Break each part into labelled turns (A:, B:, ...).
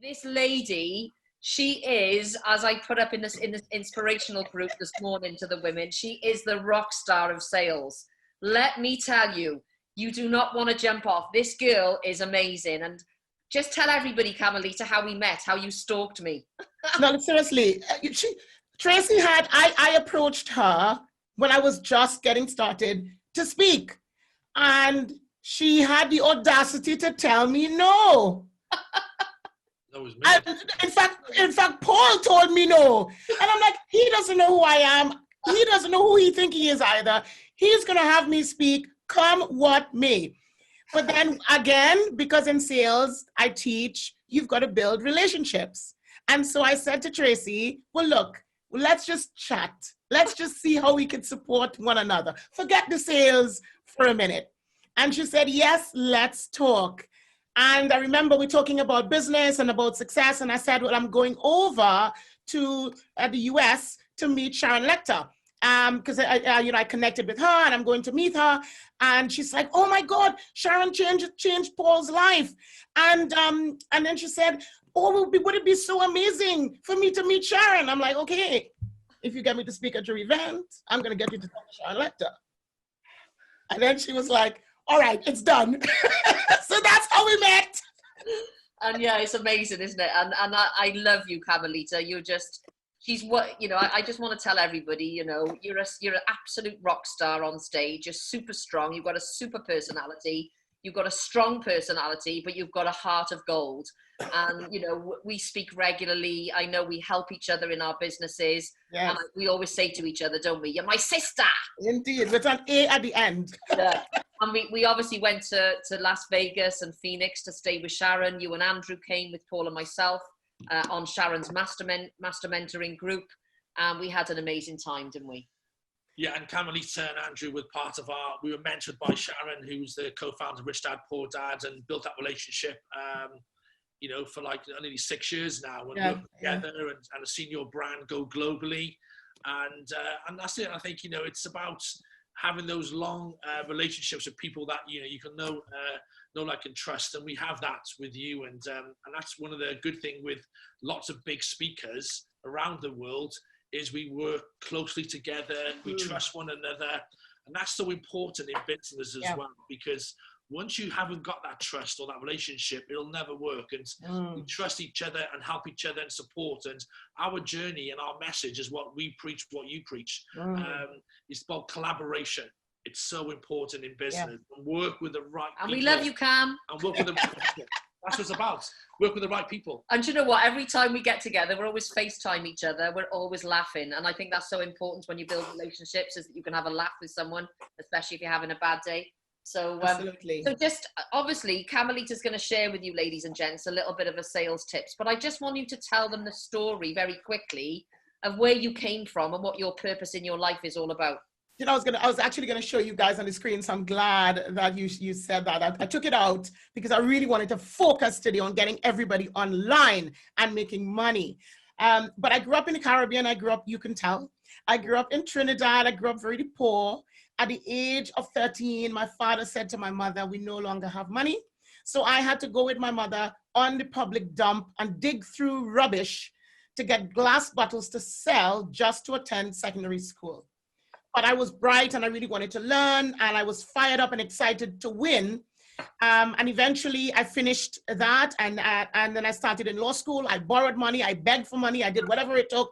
A: This lady, she is, as I put up in this inspirational group this morning to the women, she is the rock star of sales. Let me tell you, you do not want to jump off. This girl is amazing. And just tell everybody, Camilita, how we met, how you stalked me.
B: No, seriously, Tracy I approached her when I was just getting started to speak. And she had the audacity to tell me no.
C: That was me.
B: In fact, Paul told me no. And I'm like, he doesn't know who I am. He doesn't know who he thinks he is either. He's going to have me speak, come what may. But then again, because in sales, I teach, you've got to build relationships. And so I said to Tracy, well, look, let's just chat. Let's just see how we can support one another. Forget the sales for a minute. And she said, yes, let's talk. And I remember we talking about business and about success. And I said, well, I'm going over to the US to meet Sharon Lecter. Because I connected with her and I'm going to meet her. And she's like, oh my God, Sharon changed Paul's life. And then she said, oh, would it be so amazing for me to meet Sharon? I'm like, okay, if you get me to speak at your event, I'm going to get you to talk to Sharon Lecter. And then she was like, all right, it's done. So that's how we met.
A: And yeah, it's amazing, isn't it? And I love you, Camilita. You're just, she's what, you know, I just want to tell everybody, you know, you're an absolute rock star on stage. You're super strong. You've got a super personality. You've got a strong personality, but you've got a heart of gold. And, you know, we speak regularly. I know we help each other in our businesses.
B: Yes.
A: And we always say to each other, don't we? You're my sister.
B: Indeed, with an A at the end.
A: Yeah. And we obviously went to Las Vegas and Phoenix to stay with Sharon. You and Andrew came with Paul and myself on Sharon's master mentoring group. And we had an amazing time, didn't we?
C: Yeah, and Camilita and Andrew were part of we were mentored by Sharon, who's the co-founder of Rich Dad, Poor Dad, and built that relationship, you know, for like nearly 6 years now. And
B: yeah,
C: worked together and have seen your brand go globally. And that's it. I think, you know, it's about having those long relationships with people that, you know, you can know, like, and trust. And we have that with you. And that's one of the good things with lots of big speakers around the world is we work closely together, we trust one another, and that's so important in business as well, because once you haven't got that trust or that relationship, it'll never work. And we trust each other and help each other and support. And our journey and our message is what we preach, what you preach. It's about collaboration. It's so important in business. And work with the right people.
A: And we love you, Cam.
C: And work with the right people. That's what it's about. Work with the right people.
A: And you know what? Every time we get together, we're always FaceTime each other. We're always laughing. And I think that's so important when you build relationships, is that you can have a laugh with someone, especially if you're having a bad day. So,
B: absolutely.
A: So just obviously, Camilita's going to share with you, ladies and gents, a little bit of a sales tips. But I just want you to tell them the story very quickly of where you came from and what your purpose in your life is all about.
B: You know, I was actually going to show you guys on the screen, so I'm glad that you said that. I took it out because I really wanted to focus today on getting everybody online and making money. But I grew up in the Caribbean. I grew up, you can tell. I grew up in Trinidad. I grew up very poor. At the age of 13, my father said to my mother, we no longer have money. So I had to go with my mother on the public dump and dig through rubbish to get glass bottles to sell just to attend secondary school. But I was bright and I really wanted to learn, and I was fired up and excited to win. And eventually I finished that, and then I started in law school. I borrowed money, I begged for money, I did whatever it took.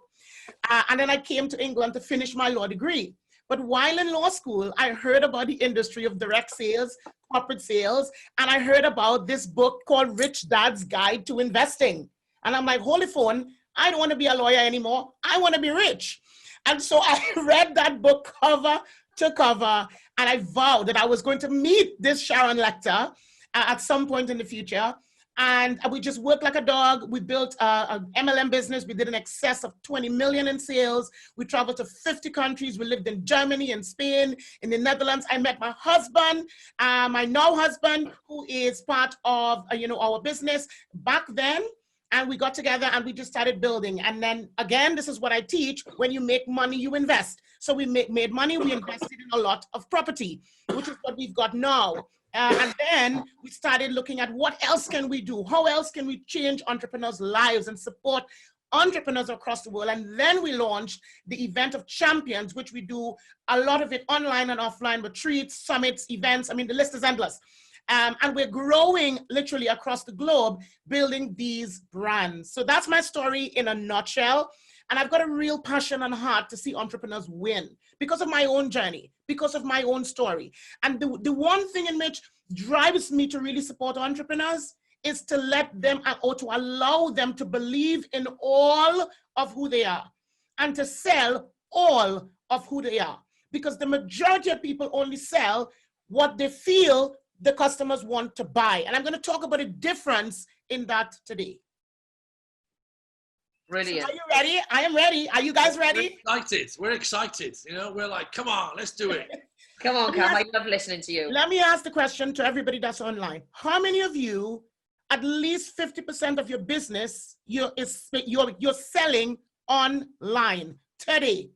B: And then I came to England to finish my law degree. But while in law school, I heard about the industry of direct sales, corporate sales, and I heard about this book called Rich Dad's Guide to Investing. And I'm like, holy phone, I don't want to be a lawyer anymore. I want to be rich. And so I read that book cover to cover, and I vowed that I was going to meet this Sharon Lecter at some point in the future. And we just worked like a dog. We built an MLM business. We did an excess of 20 million in sales. We traveled to 50 countries. We lived in Germany and Spain, in the Netherlands. I met my husband, my now husband, who is part of our business back then. And we got together and we just started building. And then again, this is what I teach. When you make money, you invest. So we made money, we invested in a lot of property, which is what we've got now. And then we started looking at what else can we do? How else can we change entrepreneurs' lives and support entrepreneurs across the world? And then we launched the Event of Champions, which we do a lot of it online and offline, retreats, summits, events. I mean, the list is endless. And we're growing literally across the globe, building these brands. So that's my story in a nutshell. And I've got a real passion and heart to see entrepreneurs win because of my own journey, because of my own story. And the one thing in which drives me to really support entrepreneurs is to let them, or to allow them to believe in all of who they are and to sell all of who they are. Because the majority of people only sell what they feel the customers want to buy. And I'm going to talk about a difference in that today.
A: Brilliant.
B: So are you ready? I am ready. Are you guys ready?
C: We're excited. We're excited. You know, we're like, come on, let's do it.
A: Come on, Cam. I love listening to you.
B: Let me ask the question to everybody that's online. How many of you, at least 50% of your business, you're selling online today?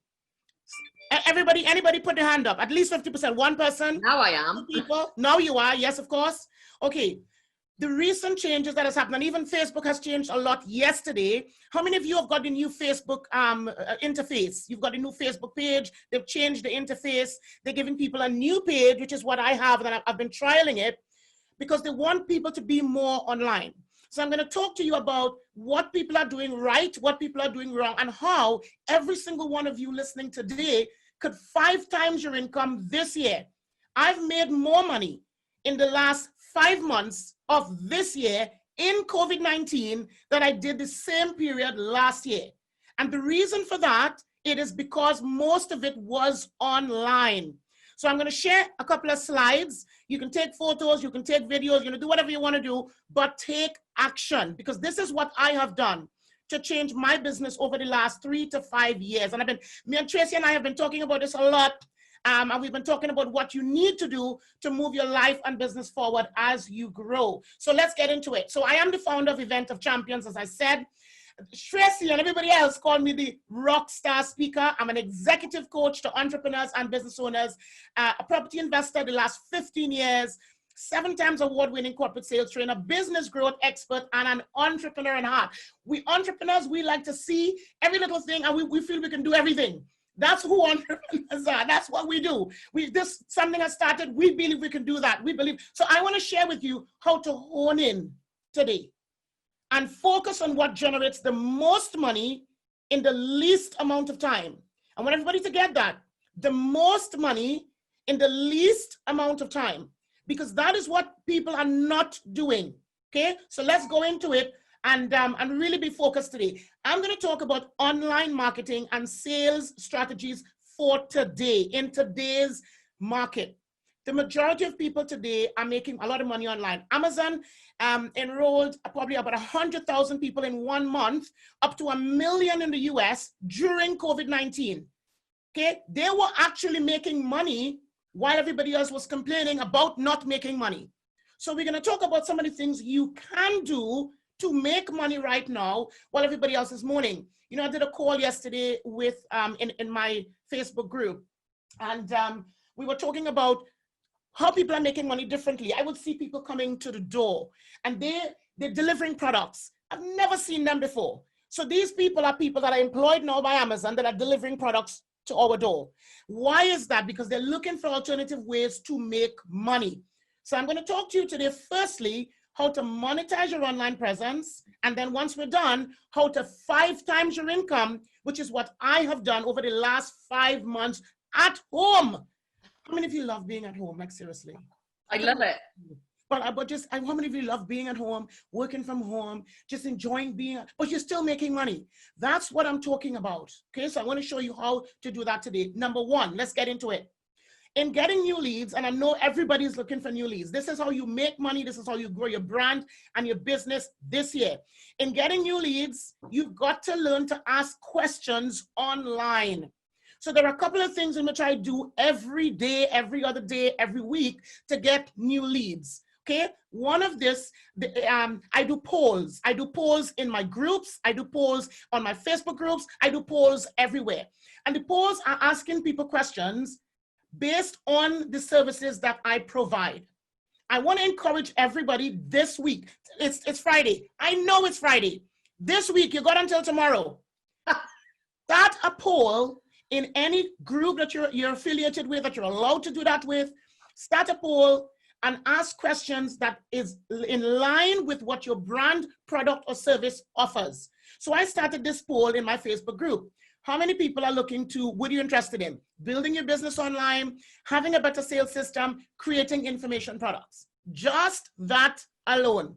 B: Everybody, anybody put their hand up? At least 50%. One person?
A: Now I am.
B: 2 people? Now you are. Yes, of course. Okay. The recent changes that has happened, and even Facebook has changed a lot yesterday. How many of you have got the new Facebook interface? You've got a new Facebook page. They've changed the interface. They're giving people a new page, which is what I have, and I've been trialing it because they want people to be more online. So I'm going to talk to you about what people are doing right, what people are doing wrong, and how every single one of you listening today could 5 times your income this year. I've made more money in the last 5 months of this year in COVID-19 than I did the same period last year. And the reason for that, it is because most of it was online. So I'm going to share a couple of slides. You can take photos, you can take videos, do whatever you want to do, but take action, because this is what I have done to change my business over the last 3 to 5 years. And me and Tracy and I have been talking about this a lot. And we've been talking about what you need to do to move your life and business forward as you grow. So let's get into it. So I am the founder of Event of Champions, as I said. Tracy and everybody else call me the rock star speaker. I'm an executive coach to entrepreneurs and business owners, a property investor the last 15 years, 7 times award-winning corporate sales trainer, business growth expert, and an entrepreneur in heart. We entrepreneurs, we like to see every little thing, and we feel we can do everything. That's who entrepreneurs are. That's what we do. This something has started. We believe we can do that. We believe. So I want to share with you how to hone in today and focus on what generates the most money in the least amount of time. I want everybody to get that. The most money in the least amount of time, because that is what people are not doing. Okay, so let's go into it and really be focused today. I'm going to talk about online marketing and sales strategies for today, in today's market. The majority of people today are making a lot of money online. Amazon enrolled probably about 100,000 people in 1 month, up to 1 million in the US during COVID-19. Okay, they were actually making money while everybody else was complaining about not making money. So we're going to talk about some of the things you can do to make money right now while everybody else is mourning. I did a call yesterday with in my Facebook group, and we were talking about how people are making money differently. I would see people coming to the door, and they're delivering products. I've never seen them before. So these people are people that are employed now by Amazon that are delivering products to our door. Why is that? Because they're looking for alternative ways to make money. So I'm going to talk to you today, firstly, how to monetize your online presence. And then once we're done, how to 5 times your income, which is what I have done over the last 5 months at home. How many of you love being at home? Like, seriously.
A: I love it.
B: But how many of you love being at home, working from home, just enjoying being, but you're still making money? That's what I'm talking about. Okay, so I want to show you how to do that today. Number 1, let's get into it. In getting new leads, and I know everybody's looking for new leads. This is how you make money. This is how you grow your brand and your business this year. In getting new leads, you've got to learn to ask questions online. So there are a couple of things in which I do every day, every other day, every week to get new leads. Okay, one of this, I do polls. I do polls in my groups. I do polls on my Facebook groups. I do polls everywhere. And the polls are asking people questions based on the services that I provide. I want to encourage everybody this week. It's Friday. I know it's Friday. This week, you got until tomorrow. Start a poll in any group that you're affiliated with, that you're allowed to do that with. Start a poll and ask questions that is in line with what your brand, product, or service offers. So I started this poll in my Facebook group. How many people are looking to, what are you interested in? Building your business online, having a better sales system, creating information products. Just that alone.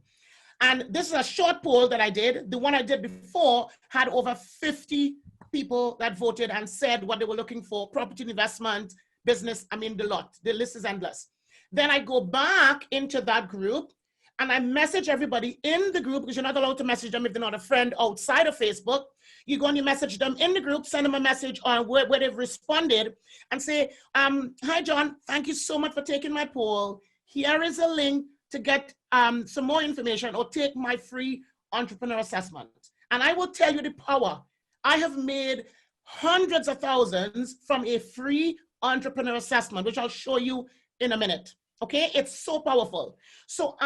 B: And this is a short poll that I did. The one I did before had over 50 people that voted and said what they were looking for: property investment, business, I mean the lot. The list is endless. Then I go back into that group and I message everybody in the group, because you're not allowed to message them if they're not a friend outside of Facebook. You go and you message them in the group, send them a message on where they've responded and say, hi, John, thank you so much for taking my poll. Here is a link to get some more information or take my free entrepreneur assessment. And I will tell you the power. I have made hundreds of thousands from a free entrepreneur assessment, which I'll show you in a minute. Okay, it's so powerful. So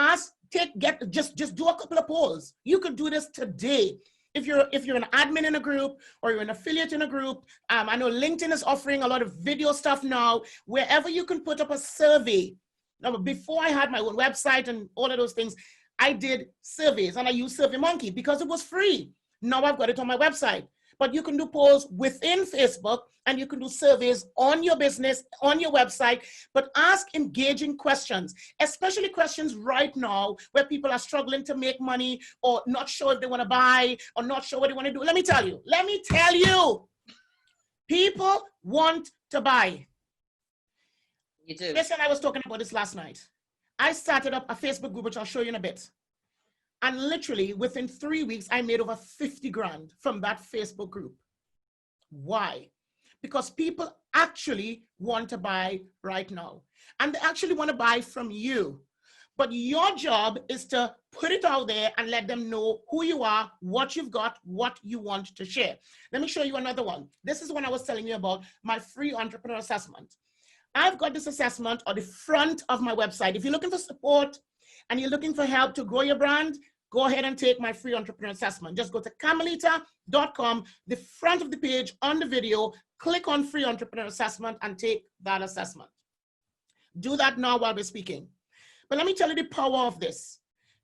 B: just do a couple of polls. You could do this today. If you're an admin in a group or you're an affiliate in a group, I know LinkedIn is offering a lot of video stuff now, wherever you can put up a survey. Now, before I had my own website and all of those things, I did surveys and I used SurveyMonkey because it was free. Now I've got it on my website. But you can do polls within Facebook and you can do surveys on your business, on your website, but ask engaging questions, especially questions right now where people are struggling to make money or not sure if they want to buy or not sure what they want to do. Let me tell you, people want to buy.
A: You do.
B: Listen, I was talking about this last night. I started up a Facebook group, which I'll show you in a bit. And literally within 3 weeks, I made over 50 grand from that Facebook group. Why? Because people actually want to buy right now. And they actually want to buy from you. But your job is to put it out there and let them know who you are, what you've got, what you want to share. Let me show you another one. This is one I was telling you about, my free entrepreneur assessment. I've got this assessment on the front of my website. If you're looking for support and you're looking for help to grow your brand, go ahead and take my free entrepreneur assessment. Just go to camilita.com, the front of the page on the video, click on free entrepreneur assessment and take that assessment. Do that now while we're speaking. But let me tell you the power of this.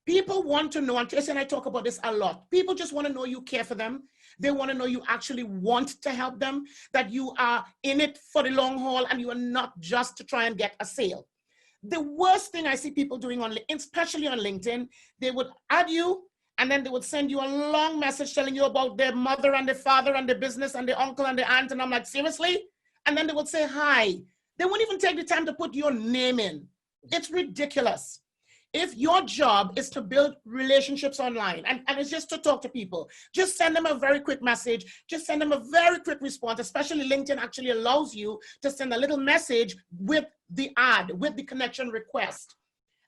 B: People want to know, and Tracy and I talk about this a lot. People just want to know you care for them. They want to know you actually want to help them, that you are in it for the long haul and you are not just to try and get a sale. The worst thing I see people doing, especially on LinkedIn, they would add you and then they would send you a long message telling you about their mother and their father and their business and their uncle and their aunt. And I'm like, seriously? And then they would say hi. They won't even take the time to put your name in. It's ridiculous. If your job is to build relationships online and it's just to talk to people, just send them a very quick message, just send them a very quick response, especially LinkedIn actually allows you to send a little message with the ad, with the connection request.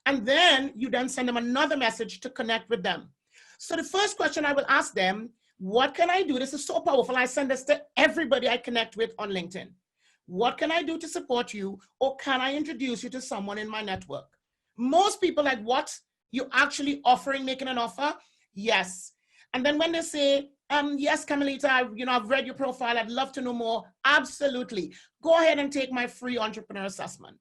B: And then you then send them another message to connect with them. So the first question I will ask them, what can I do? This is so powerful. I send this to everybody I connect with on LinkedIn. What can I do to support you? Or can I introduce you to someone in my network? Most people like, what? You actually offering, making an offer? Yes. And then when they say, yes, Camilita, I've read your profile. I'd love to know more. Absolutely. Go ahead and take my free entrepreneur assessment.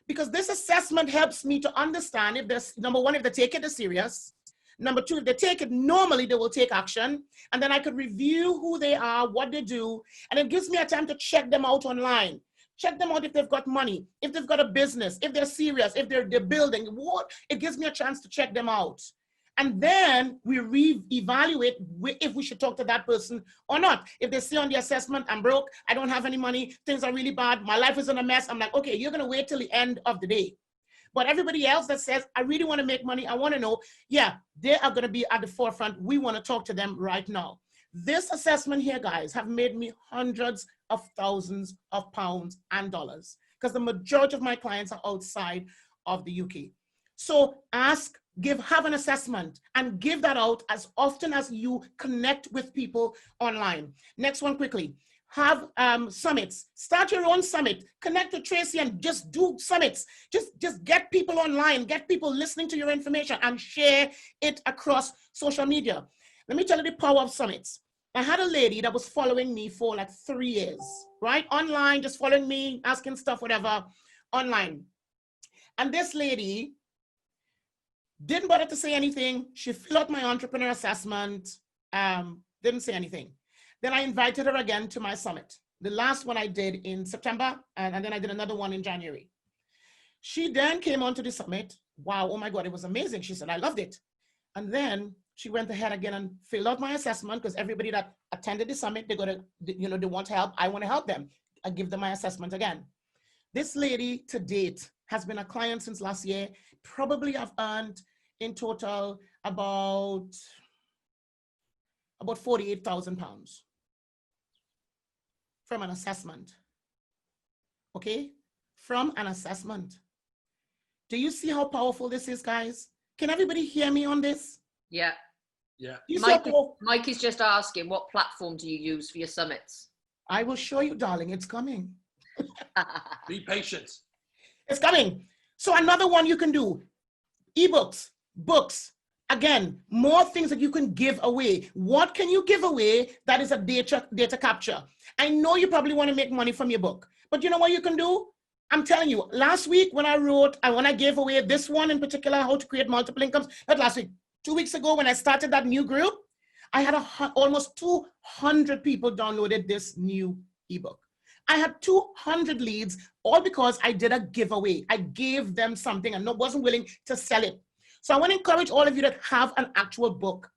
B: Because this assessment helps me to understand if there's, number one, if they take it as serious. Number two, if they take it normally, they will take action. And then I could review who they are, what they do. And it gives me a time to check them out online. Check them out if they've got money, if they've got a business, if they're serious, if they're building. It gives me a chance to check them out. And then we re-evaluate if we should talk to that person or not. If they say on the assessment, I'm broke, I don't have any money, things are really bad, my life is in a mess, I'm like, okay, you're going to wait till the end of the day. But everybody else that says, I really want to make money, I want to know, yeah, they are going to be at the forefront. We want to talk to them right now. This assessment here, guys, have made me hundreds of thousands of pounds and dollars because the majority of my clients are outside of the UK. So have an assessment and give that out as often as you connect with people online. Next one quickly. have summits. Start your own summit. Connect with Tracy and just do summits. Just get people online, get people listening to your information and share it across social media. Let me tell you the power of summits. I had a lady that was following me for like 3 years, right? Online, just following me, asking stuff, whatever, online. And this lady didn't bother to say anything. She filled out my entrepreneur assessment, didn't say anything. Then I invited her again to my summit. The last one I did in September, and then I did another one in January. She then came onto the summit. Wow, oh my God, it was amazing. She said, I loved it. And then she went ahead again and filled out my assessment because everybody that attended the summit, they want help. I want to help them. I give them my assessment again. This lady to date has been a client since last year. Probably I've earned in total about 48,000 pounds from an assessment. Okay? From an assessment. Do you see how powerful this is, guys? Can everybody hear me on this?
A: Yeah.
C: Yeah.
A: Mike is just asking, what platform do you use for your summits?
B: I will show you, darling. It's coming.
C: Be patient.
B: It's coming. So another one you can do, ebooks, books. Again, more things that you can give away. What can you give away that is a data capture? I know you probably want to make money from your book, but you know what you can do? I'm telling you, last week when I gave away this one in particular, how to create multiple incomes, not last week, 2 weeks ago when I started that new group, I had almost 200 people downloaded this new ebook. I had 200 leads, all because I did a giveaway. I gave them something and wasn't willing to sell it. So I want to encourage all of you that have an actual book.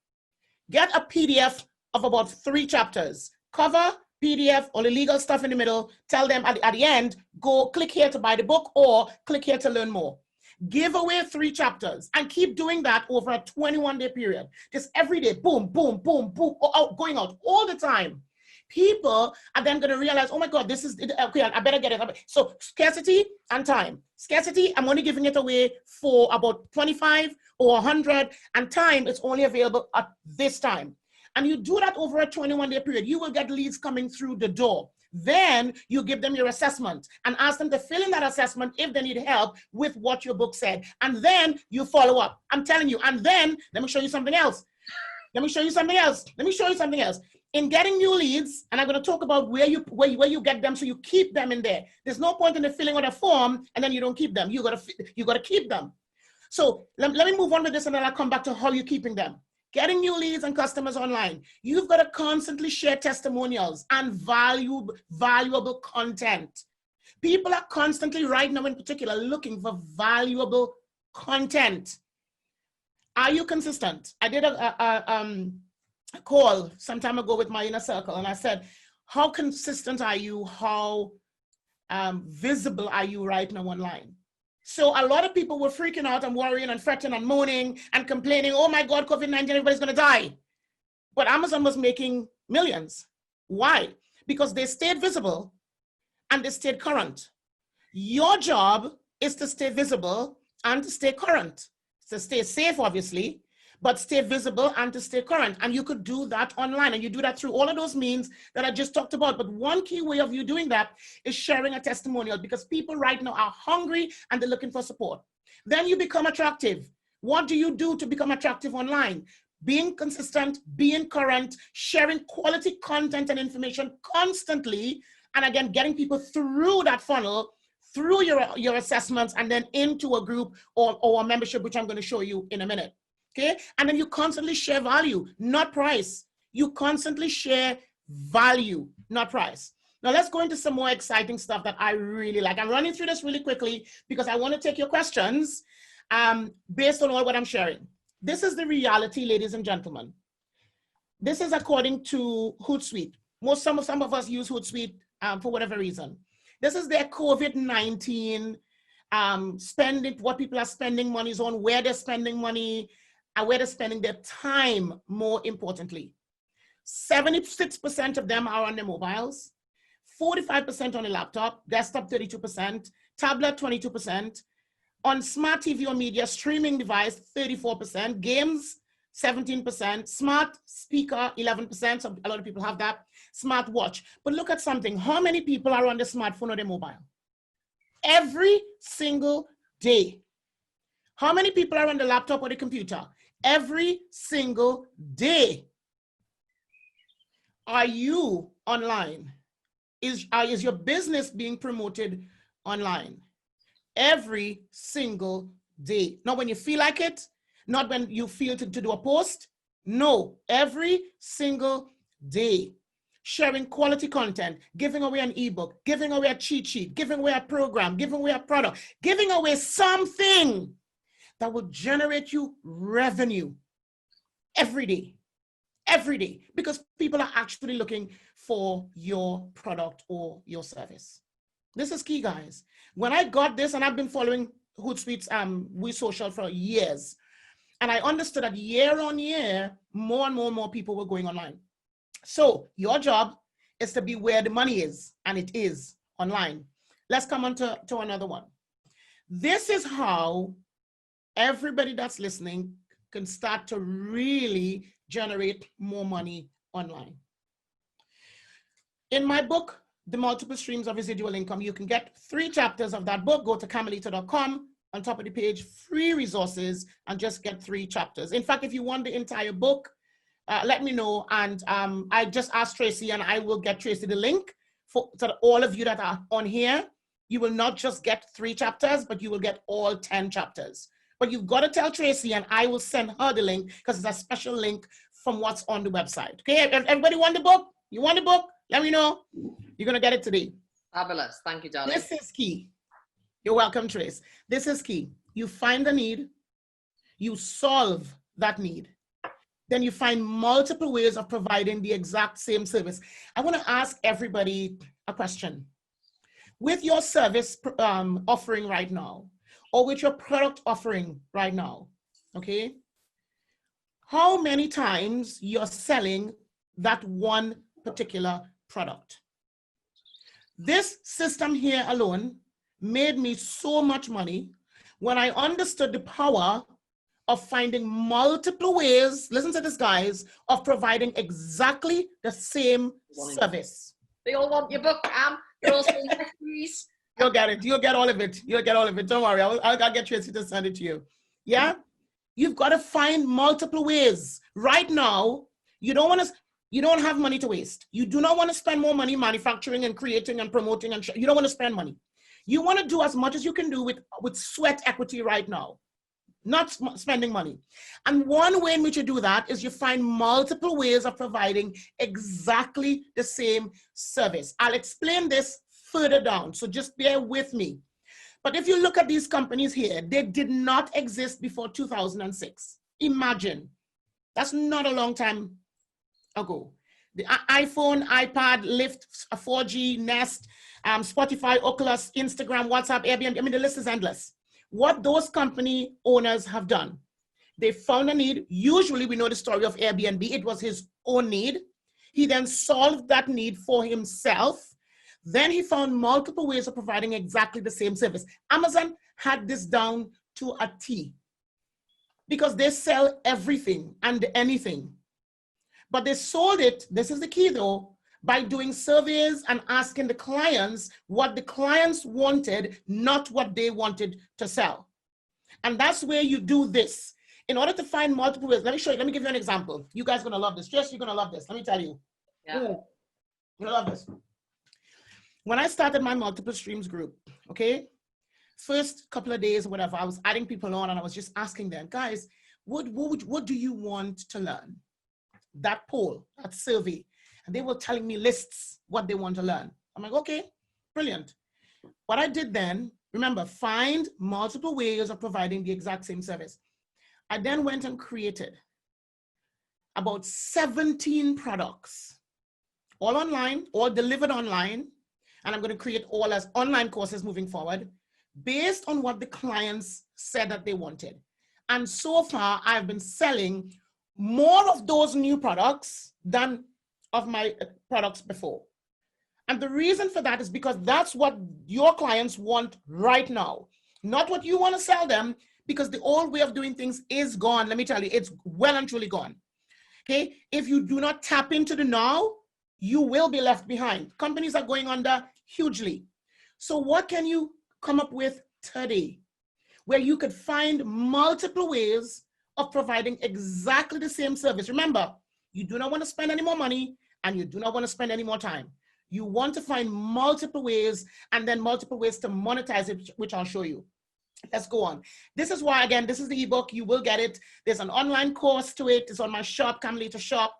B: Get a PDF of about 3 chapters. Cover, PDF, all the legal stuff in the middle. Tell them at the end, go click here to buy the book or click here to learn more. Give away 3 chapters and keep doing that over a 21-day period. Just every day, boom, boom, boom, boom, going out all the time. People are then going to realize, oh my God, this is, okay, I better get it. So scarcity and time. Scarcity, I'm only giving it away for about 25 or 100, and time is only available at this time. And you do that over a 21-day period, you will get leads coming through the door. Then you give them your assessment and ask them to fill in that assessment if they need help with what your book said. And then you follow up. I'm telling you. And then let me show you something else. In getting new leads, and I'm going to talk about where you get them so you keep them in there. There's no point in the filling out a form and then you don't keep them. You got to keep them. So let me move on with this and then I'll come back to how you're keeping them. Getting new leads and customers online. You've got to constantly share testimonials and valuable content. People are constantly right now in particular looking for valuable content. Are you consistent? I did a call some time ago with my inner circle and I said, how consistent are you? How visible are you right now online? So a lot of people were freaking out and worrying and fretting and moaning and complaining, oh my God, COVID-19, everybody's going to die. But Amazon was making millions. Why? Because they stayed visible and they stayed current. Your job is to stay visible and to stay current. To stay safe, obviously, but stay visible and to stay current. And you could do that online, and you do that through all of those means that I just talked about. But one key way of you doing that is sharing a testimonial, because people right now are hungry and they're looking for support. Then you become attractive. What do you do to become attractive online? Being consistent, being current, sharing quality content and information constantly, and again, getting people through that funnel, through your assessments, and then into a group or a membership, which I'm going to show you in a minute. Okay? And then you constantly share value, not price. You constantly share value, not price. Now let's go into some more exciting stuff that I really like. I'm running through this really quickly because I want to take your questions based on all what I'm sharing. This is the reality, ladies and gentlemen. This is according to Hootsuite. Some of us use Hootsuite for whatever reason. This is their COVID-19 spending, what people are spending money on, where they're spending money, and where they're spending their time, more importantly. 76% of them are on their mobiles, 45% on a laptop, desktop 32%, tablet 22%, on smart TV or media streaming device 34%, games 17%, smart speaker, 11%. So a lot of people have that. Smart watch. But look at something. How many people are on their smartphone or their mobile? Every single day. How many people are on the laptop or the computer? Every single day. Are you online? Is your business being promoted online? Every single day. Not when you feel like it, not when you feel to do a post. No, every single day. Sharing quality content, giving away an ebook, giving away a cheat sheet, giving away a program, giving away a product, giving away something that will generate you revenue every day. Every day, because people are actually looking for your product or your service. This is key, guys. When I got this, and I've been following Hootsuite's We Social for years, and I understood that year on year, more and more people were going online. So your job is to be where the money is, and it is online. Let's come on to another one. This is how everybody that's listening can start to really generate more money online. In my book, The Multiple Streams of Residual Income, you can get 3 chapters of that book. Go to camilita.com. On top of the page, free resources, and just get 3 chapters. In fact, if you want the entire book, let me know. And I just asked Tracy, and I will get Tracy the link for all of you that are on here. You will not just get 3 chapters, but you will get all 10 chapters. But you've got to tell Tracy, and I will send her the link because it's a special link from what's on the website. Okay, everybody want the book? You want the book? Let me know. You're going to get it today.
A: Fabulous. Thank you, darling.
B: This is key. You're welcome, Trace. This is key. You find the need. You solve that need. Then you find multiple ways of providing the exact same service. I want to ask everybody a question. With your service offering right now, or with your product offering right now, okay? How many times you're selling that one particular product? This system here alone made me so much money when I understood the power of finding multiple ways, listen to this, guys, of providing exactly the same service.
A: They all want your book, Am. You're also please.
B: You'll get it. You'll get all of it. You'll get all of it. Don't worry. I'll get Tracy to send it to you. Yeah? You've got to find multiple ways. Right now, you don't have money to waste. You do not want to spend more money manufacturing and creating and promoting, and you don't want to spend money. You want to do as much as you can do with sweat equity right now, not spending money. And one way in which you do that is you find multiple ways of providing exactly the same service. I'll explain this further down, so just bear with me. But if you look at these companies here, they did not exist before 2006. Imagine. That's not a long time ago. The iPhone, iPad, Lyft, 4G, Nest, Spotify, Oculus, Instagram, WhatsApp, Airbnb, I mean, the list is endless. What those company owners have done, they found a need. Usually we know the story of Airbnb. It was his own need. He then solved that need for himself. Then he found multiple ways of providing exactly the same service. Amazon had this down to a T because they sell everything and anything. But they sold it, this is the key though, by doing surveys and asking the clients what the clients wanted, not what they wanted to sell. And that's where you do this. In order to find multiple ways, let me show you, let me give you an example. You guys are gonna love this. Jess, you're gonna love this. Let me tell you.
A: Yeah.
B: You're gonna love this. When I started my multiple streams group, okay, first couple of days or whatever, I was adding people on and I was just asking them, guys, what do you want to learn? That poll, that survey, and they were telling me lists, what they want to learn. I'm like, okay, brilliant. What I did then, remember, find multiple ways of providing the exact same service. I then went and created about 17 products, all online, all delivered online, and I'm going to create all as online courses moving forward based on what the clients said that they wanted. And so far, I've been selling more of those new products than of my products before. And the reason for that is because that's what your clients want right now. Not what you want to sell them, because the old way of doing things is gone. Let me tell you, it's well and truly gone. Okay, if you do not tap into the now, you will be left behind. Companies are going under hugely. So what can you come up with today where you could find multiple ways of providing exactly the same service? Remember, you do not want to spend any more money and you do not want to spend any more time. You want to find multiple ways and then multiple ways to monetize it, which I'll show you. Let's go on. This is why, again, this is the ebook. You will get it. There's an online course to it. It's on my shop, Camilita Shop.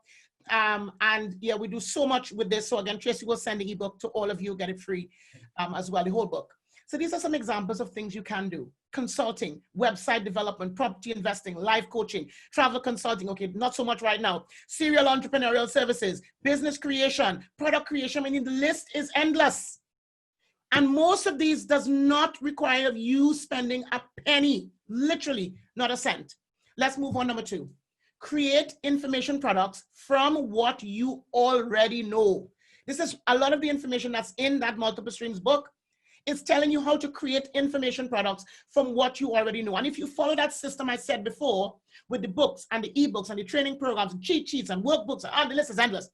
B: And yeah, we do so much with this. So again, Tracy will send the ebook to all of you, get it free as well, the whole book. So these are some examples of things you can do. Consulting, website development, property investing, life coaching, travel consulting. Okay, not so much right now. Serial entrepreneurial services, business creation, product creation. I mean, the list is endless. And most of these does not require you spending a penny, literally not a cent. Let's move on. Number 2, create information products from what you already know. This is a lot of the information that's in that Multiple Streams book. It's telling you how to create information products from what you already know. And if you follow that system I said before with the books and the ebooks and the training programs, and cheat sheets and workbooks, and the list is endless.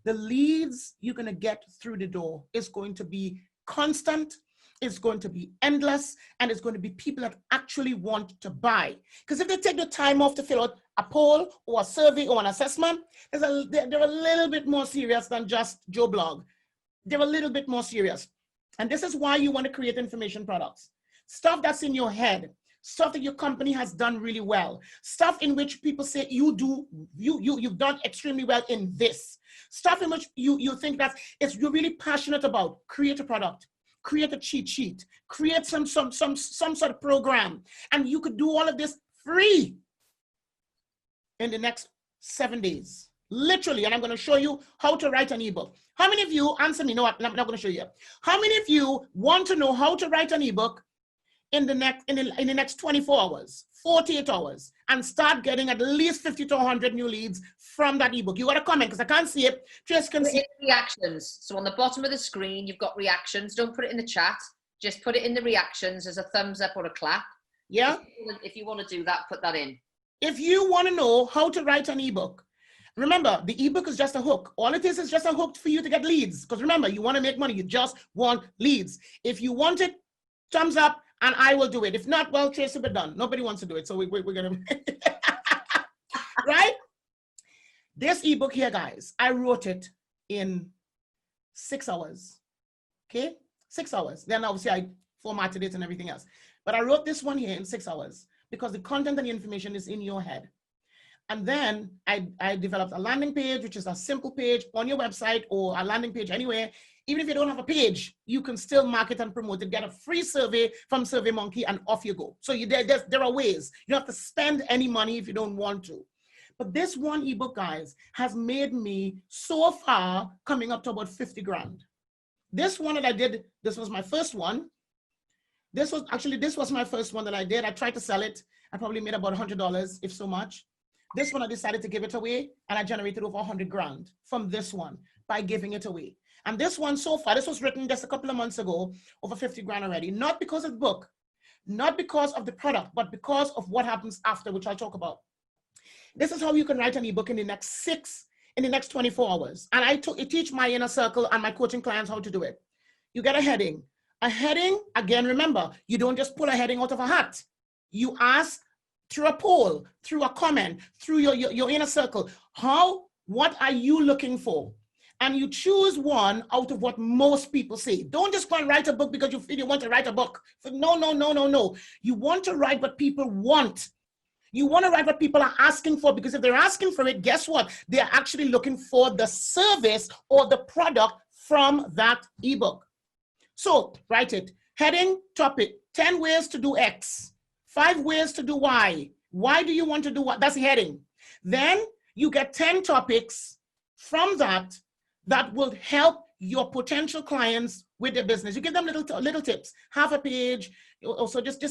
B: The leads you're going to get through the door is going to be constant, it's going to be endless, and it's going to be people that actually want to buy. Because if they take the time off to fill out a poll or a survey or an assessment, they're a little bit more serious than just Joe Blog. They're a little bit more serious. And this is why you want to create information products. Stuff that's in your head, stuff that your company has done really well, stuff in which people say you've done extremely well in this, stuff in which you think that you're really passionate about. Create a product, create a cheat sheet, create some sort of program, and you could do all of this free in the next 7 days. Literally, and I'm going to show you how to write an ebook. How many of you, answer me, no, I'm not going to show you. How many of you want to know how to write an ebook in the next 24 hours, 48 hours, and start getting at least 50 to 100 new leads from that ebook? You got to comment because I can't see it. Just can see
A: reactions. So on the bottom of the screen, you've got reactions. Don't put it in the chat. Just put it in the reactions as a thumbs up or a clap.
B: Yeah.
A: If you want to do that, put that in.
B: If you want to know how to write an ebook, remember, the ebook is just a hook. All it is just a hook for you to get leads. Because remember, you want to make money. You just want leads. If you want it, thumbs up, and I will do it. If not, well, Tracy, we're done. Nobody wants to do it, so we're going to... Right? This ebook here, guys, I wrote it in 6 hours. Okay? 6 hours. Then obviously I formatted it and everything else. But I wrote this one here in 6 hours because the content and the information is in your head. And then I developed a landing page, which is a simple page on your website or a landing page anywhere. Even if you don't have a page, you can still market and promote it. Get a free survey from SurveyMonkey and off you go. So there are ways. You don't have to spend any money if you don't want to. But this one ebook, guys, has made me so far coming up to about 50 grand. This one that I did, this was my first one. This was my first one that I did. I tried to sell it. I probably made about $100, if so much. This one, I decided to give it away, and I generated over 100 grand from this one by giving it away. And this one so far, this was written just a couple of months ago, over 50 grand already, not because of the book, not because of the product, but because of what happens after, which I'll talk about. This is how you can write an ebook in the next 24 hours. And I teach my inner circle and my coaching clients how to do it. You get a heading. A heading, again, remember, you don't just pull a heading out of a hat. You ask through a poll, through a comment, through your inner circle, what are you looking for? And you choose one out of what most people say. Don't just go and write a book because you feel you want to write a book. No. You want to write what people want. You want to write what people are asking for, because if they're asking for it, guess what? They're actually looking for the service or the product from that ebook. So write it. Heading, topic, 10 ways to do X, 5 ways to do Y. Why do you want to do what? That's the heading. Then you get 10 topics from that will help your potential clients with their business. You give them little tips, half a page. Also, just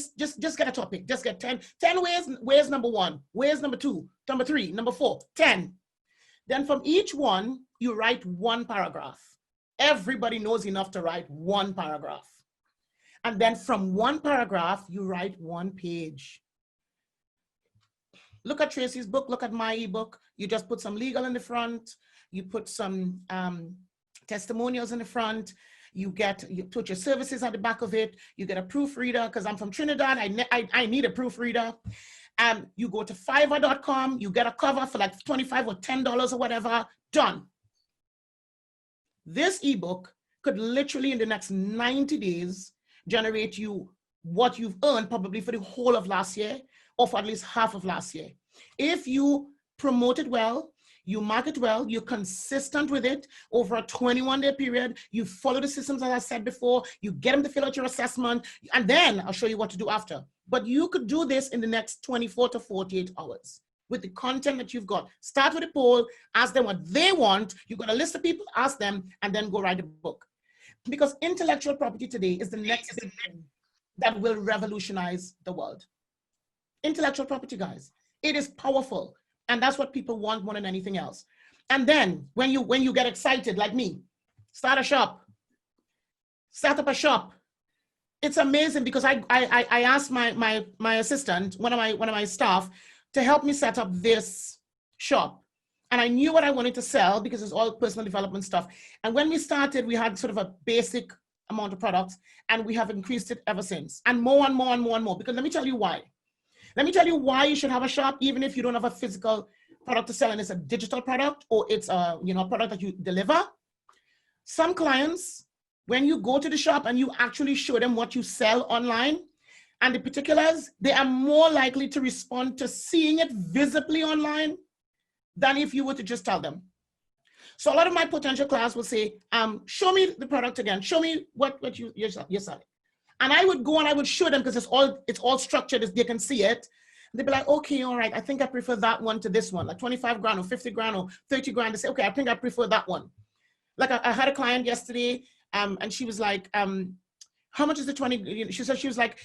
B: get a topic. Just get 10 ways. Ways number 1, ways number 2, number 3, number 4, 10. Then from each one, you write 1 paragraph. Everybody knows enough to write 1 paragraph. And then from one paragraph, you write one page. Look at Tracy's book, look at my ebook. You just put some legal in the front. You put some testimonials in the front. You put your services at the back of it. You get a proofreader, because I'm from Trinidad. I need a proofreader. You go to fiverr.com. You get a cover for like $25 or $10 or whatever. Done. This ebook could literally in the next 90 days generate you what you've earned probably for the whole of last year, or for at least half of last year. If you promote it well, you market well, you're consistent with it over a 21-day period, you follow the systems as I said before, you get them to fill out your assessment, and then I'll show you what to do after. But you could do this in the next 24 to 48 hours with the content that you've got. Start with a poll, ask them what they want, you've got a list of people, ask them, and then go write a book. Because intellectual property today is the next big thing that will revolutionize the world. Intellectual property, guys. It is powerful. And that's what people want more than anything else. And then when you get excited like me, start a shop. Start up a shop. It's amazing because I asked my assistant, one of my staff, to help me set up this shop. And I knew what I wanted to sell because it's all personal development stuff. And when we started, we had sort of a basic amount of products, and we have increased it ever since. And more and more and more and more. Because let me tell you why. Let me tell you why you should have a shop, even if you don't have a physical product to sell and it's a digital product or it's a product that you deliver. Some clients, when you go to the shop and you actually show them what you sell online and the particulars, they are more likely to respond to seeing it visibly online than if you were to just tell them. So a lot of my potential clients will say, show me the product again. Show me what you're selling. And I would go and I would show them because it's all structured, they can see it. They'd be like, okay, all right, I think I prefer that one to this one, like 25 grand or 50 grand or 30 grand. They say, okay, I think I prefer that one. Like I had a client yesterday and she was like, how much is the 20? She said, she was like,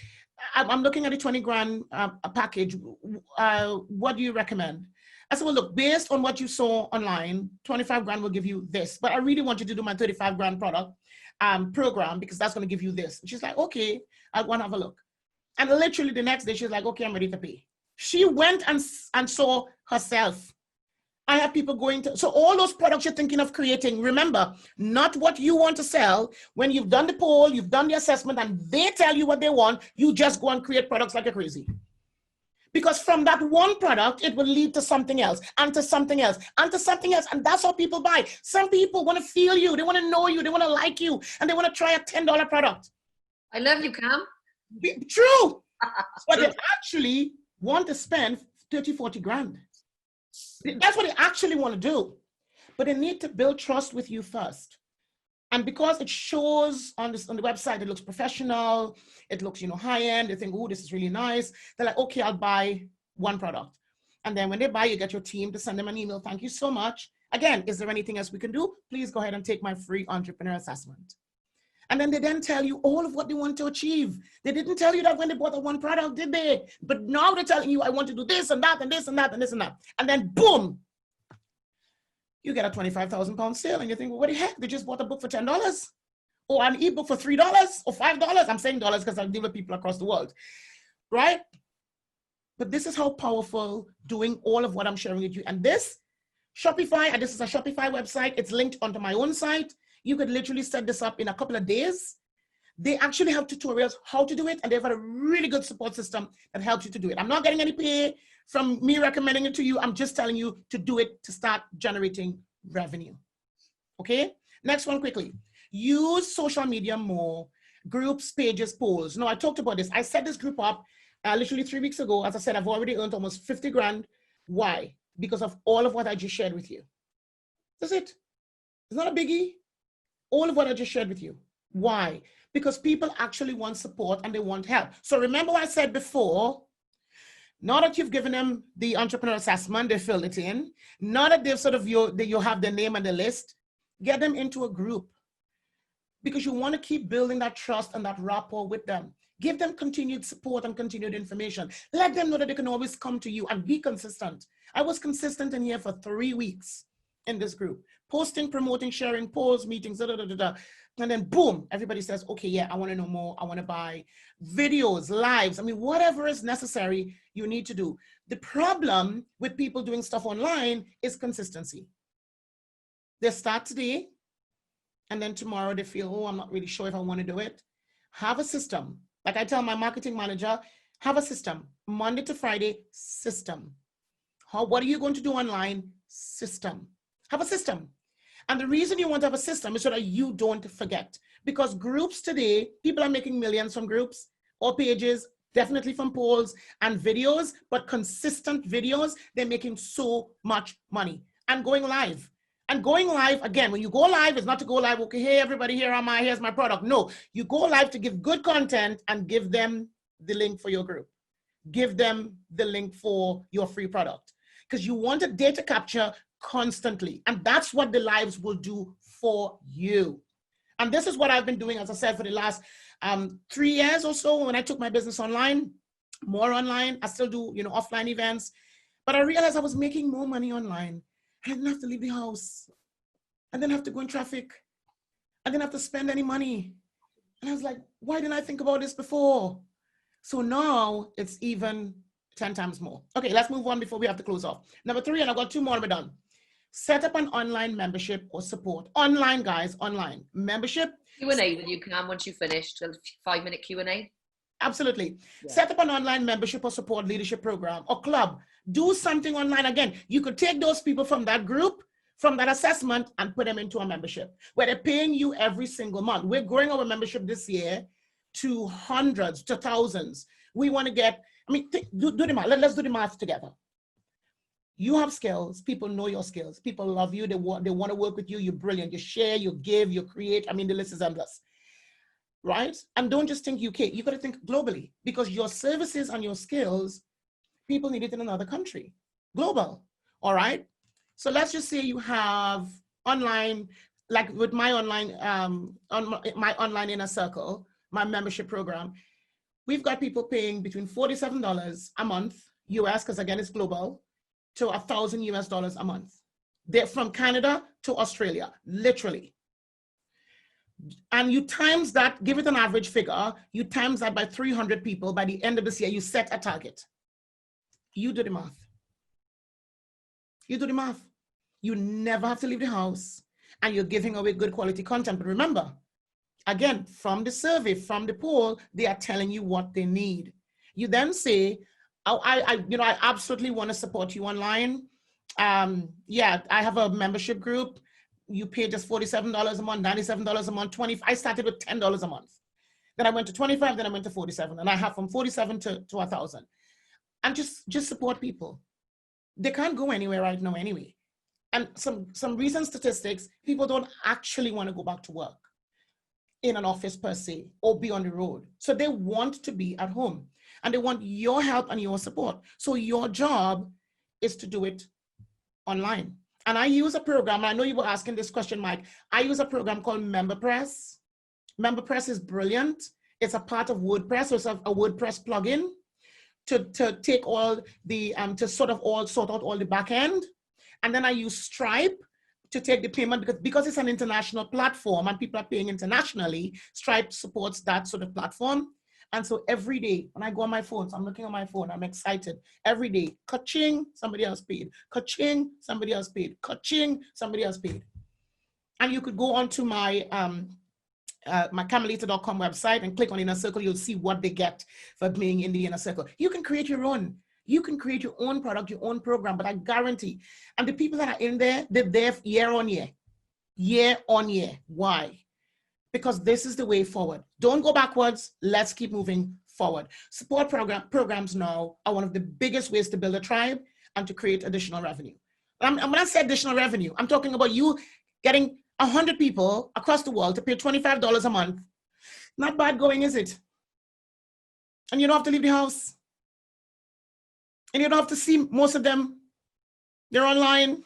B: I'm looking at a 20 grand a package. What do you recommend? I said, well, look, based on what you saw online, 25 grand will give you this, but I really want you to do my 35 grand product program because that's going to give you this. And she's like, okay, I want to have a look. And literally the next day, she's like, okay, I'm ready to pay. She went and saw herself. I have people going to, so all those products you're thinking of creating, remember, not what you want to sell. When you've done the poll, you've done the assessment, and they tell you what they want, you just go and create products like you're crazy. Because from that one product, it will lead to something else, and to something else, and to something else. And that's how people buy. Some people want to feel you, they want to know you, they want to like you, and they want to try a $10 product.
A: I love you, Cam.
B: True. But they actually want to spend 30, 40 grand. That's what they actually want to do. But they need to build trust with you first. And because it shows on the website, it looks professional, it looks, high end, they think, oh, this is really nice. They're like, okay, I'll buy one product. And then when they buy, you get your team to send them an email. Thank you so much. Again, is there anything else we can do? Please go ahead and take my free entrepreneur assessment. And then they then tell you all of what they want to achieve. They didn't tell you that when they bought the one product, did they? But now they're telling you, I want to do this and that and this and that and this and that. And then boom, you get a 25,000 pound sale and you think, well, what the heck? They just bought a book for $10 or an ebook for $3 or $5. I'm saying dollars because I deal with people across the world, right? But this is how powerful doing all of what I'm sharing with you. And this Shopify, and this is a Shopify website. It's linked onto my own site. You could literally set this up in a couple of days. They actually have tutorials how to do it, and they've got a really good support system that helps you to do it. I'm not getting any pay from me recommending it to you. I'm just telling you to do it to start generating revenue. Okay? Next one quickly. Use social media more. Groups, pages, polls. No, I talked about this. I set this group up literally 3 weeks ago. As I said, I've already earned almost 50 grand. Why? Because of all of what I just shared with you. That's it. It's not a biggie. All of what I just shared with you. Why? Because people actually want support and they want help. So remember what I said before, now that you've given them the entrepreneur assessment, they filled it in. Now that they've sort of, you have their name on the list, get them into a group. Because you want to keep building that trust and that rapport with them. Give them continued support and continued information. Let them know that they can always come to you and be consistent. I was consistent in here for 3 weeks. in this group. Posting, promoting, sharing, polls, meetings, da, da, da, da, da. And then boom, everybody says, okay, yeah, I want to know more. I want to buy videos, lives. I mean, whatever is necessary, you need to do. The problem with people doing stuff online is consistency. They start today, and then tomorrow they feel, oh, I'm not really sure if I want to do it. Have a system. Like I tell my marketing manager, have a system. Monday to Friday, system. What are you going to do online? System. Have a system. And the reason you want to have a system is so that you don't forget. Because groups today, people are making millions from groups or pages, definitely from polls and videos, but consistent videos, they're making so much money. And going live. And going live, again, when you go live, it's not to go live, okay, hey, everybody, here's my product. No, you go live to give good content and give them the link for your group. Give them the link for your free product. Because you want a data capture constantly. And that's what the lives will do for you. And this is what I've been doing, as I said, for the last 3 years or so. When I took my business online, more online, I still do, offline events. But I realized I was making more money online. I didn't have to leave the house. I didn't have to go in traffic. I didn't have to spend any money. And I was like, why didn't I think about this before? So now it's even 10 times more. Okay, let's move on before we have to close off. Number 3, and I've got 2 more and we're done. Set up an online membership or support. Online, guys, online. Membership.
A: Q&A with you, Cam, once you finished. A 5-minute Q&A.
B: Absolutely.
A: Yeah.
B: Set up an online membership or support leadership program or club. Do something online. Again, you could take those people from that group, from that assessment, and put them into a membership where they're paying you every single month. We're growing our membership this year to hundreds, to thousands. We want to get, do the math. Let's do the math together. You have skills. People know your skills. People love you. They want to work with you. You're brilliant. You share, you give, you create. The list is endless. Right? And don't just think UK. You got to think globally, because your services and your skills, people need it in another country. Global. All right? So let's just say you have online, like with my online, my online inner circle, my membership program, we've got people paying between $47 a month, US, because again, it's global, to $1,000 US a month. They're from Canada to Australia, literally. And you times that, give it an average figure, you times that by 300 people. By the end of this year, you set a target. You do the math. You do the math. You never have to leave the house, and you're giving away good quality content. But remember, again, from the survey, from the poll, they are telling you what they need. You then say, I absolutely want to support you online. Yeah, I have a membership group. You pay just $47 a month, $97 a month, $20. I started with $10 a month. Then I went to 25, then I went to 47. And I have from 47 to 1,000. And just support people. They can't go anywhere right now anyway. And some recent statistics, people don't actually want to go back to work in an office per se, or be on the road. So they want to be at home, and they want your help and your support. So your job is to do it online. And I use a program, and I know you were asking this question, Mike. I use a program called MemberPress. MemberPress is brilliant. It's a part of WordPress. So it's a WordPress plugin to take all the, to sort out all the back end. And then I use Stripe to take the payment, because it's an international platform and people are paying internationally. Stripe supports that sort of platform. And so every day when I go on my phone, so I'm looking on my phone, I'm excited. Every day, ka-ching, somebody else paid. Ka-ching, somebody else paid. Ka-ching, somebody else paid. And you could go onto my my camilita.com website and click on Inner Circle. You'll see what they get for being in the Inner Circle. You can create your own. You can create your own product, your own program, but I guarantee, and the people that are in there, they're there year on year. Year on year. Why? Because this is the way forward. Don't go backwards. Let's keep moving forward. Support programs now are one of the biggest ways to build a tribe and to create additional revenue. When I say additional revenue, I'm talking about you getting 100 people across the world to pay $25 a month. Not bad going, is it? And you don't have to leave the house. And you don't have to see most of them. They're online.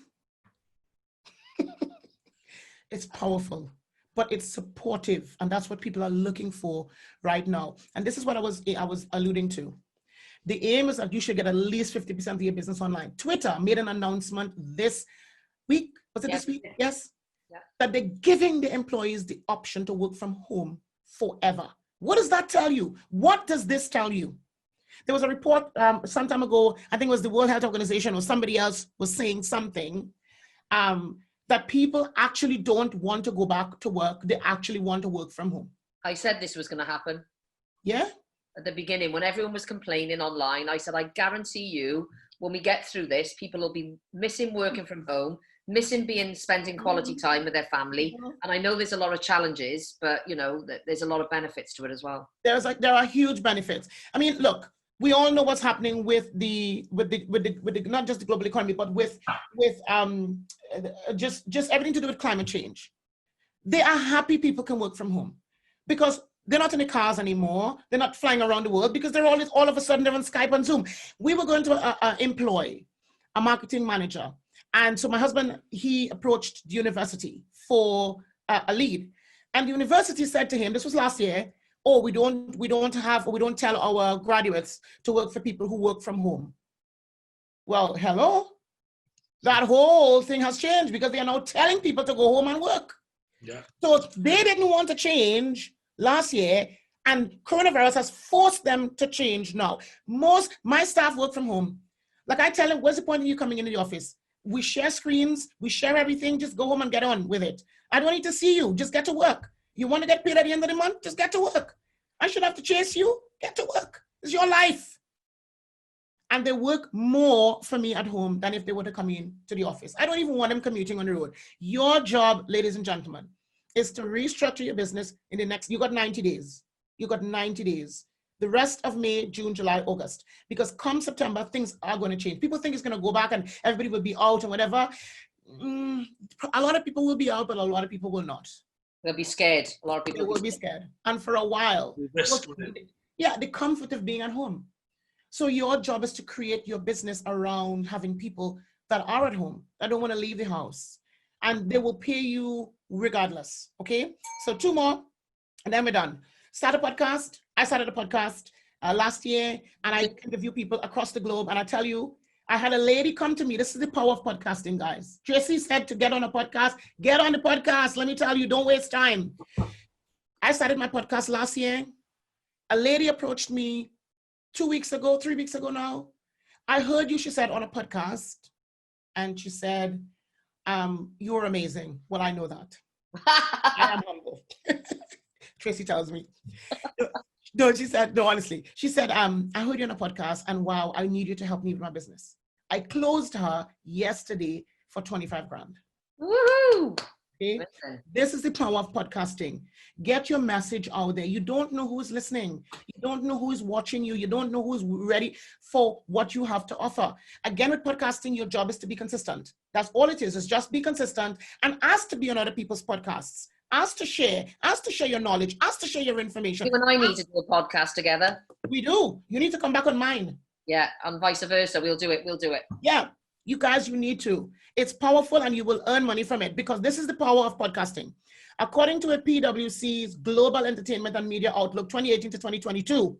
B: It's powerful, but it's supportive. And that's what people are looking for right now. And this is what I was alluding to. The aim is that you should get at least 50% of your business online. Twitter made an announcement this week. Was it
A: Yes.
B: this week? Yes.
A: Yeah.
B: That they're giving the employees the option to work from home forever. What does that tell you? What does this tell you? There was a report some time ago, I think it was the World Health Organization or somebody else was saying something, that people actually don't want to go back to work. They actually want to work from home.
A: I said this was going to happen.
B: Yeah.
A: At the beginning, when everyone was complaining online, I said, I guarantee you, when we get through this, people will be missing working from home, missing spending quality time with their family. And I know there's a lot of challenges, but you know, there's a lot of benefits to it as well.
B: There are huge benefits. I mean, look, we all know what's happening with the not just the global economy, but with just everything to do with climate change. They are happy people can work from home because they're not in the cars anymore. They're not flying around the world because they're all of a sudden they're on Skype and Zoom. We were going to employ a marketing manager. And so my husband, he approached the university for a lead. And the university said to him, this was last year, oh, we don't tell our graduates to work for people who work from home. Well, hello? That whole thing has changed because they are now telling people to go home and work.
C: Yeah.
B: So they didn't want to change last year, and coronavirus has forced them to change now. My staff work from home. Like I tell them, what's the point of you coming into the office? We share screens, we share everything, just go home and get on with it. I don't need to see you, just get to work. You want to get paid at the end of the month, just get to work. I should have to chase you, get to work. It's your life. And they work more for me at home than if they were to come in to the office. I don't even want them commuting on the road. Your job, ladies and gentlemen, is to restructure your business in the next, you got 90 days. You got 90 days. The rest of May, June, July, August. Because come September, things are going to change. People think it's going to go back and everybody will be out and whatever. A lot of people will be out, but a lot of people will not.
A: They'll be scared. A lot of people
B: will be scared. And for a while, the comfort of being at home. So your job is to create your business around having people that are at home, that don't want to leave the house. And they will pay you regardless, okay? So 2 more, and then we're done. Start a podcast. I started a podcast last year, and I interview people across the globe. And I tell you, I had a lady come to me. This is the power of podcasting, guys. Tracy said to get on a podcast. Get on the podcast. Let me tell you, don't waste time. I started my podcast last year. A lady approached me 2 weeks ago, 3 weeks ago now. I heard you, she said, on a podcast. And she said, you're amazing. Well, I know that. I am humble. Tracy tells me. No, she said, no, honestly. She said, I heard you on a podcast and wow, I need you to help me with my business. I closed her yesterday for 25 grand.
A: Woohoo!
B: Okay? This is the power of podcasting. Get your message out there. You don't know who's listening. You don't know who's watching you. You don't know who's ready for what you have to offer. Again, with podcasting, your job is to be consistent. That's all it is just be consistent and ask to be on other people's podcasts. Ask to share your knowledge, ask to share your information.
A: You and I need to do a podcast together.
B: We do. You need to come back on mine.
A: Yeah, and vice versa. We'll do it.
B: Yeah, you guys, you need to. It's powerful and you will earn money from it because this is the power of podcasting. According to a PwC's Global Entertainment and Media Outlook 2018 to 2022,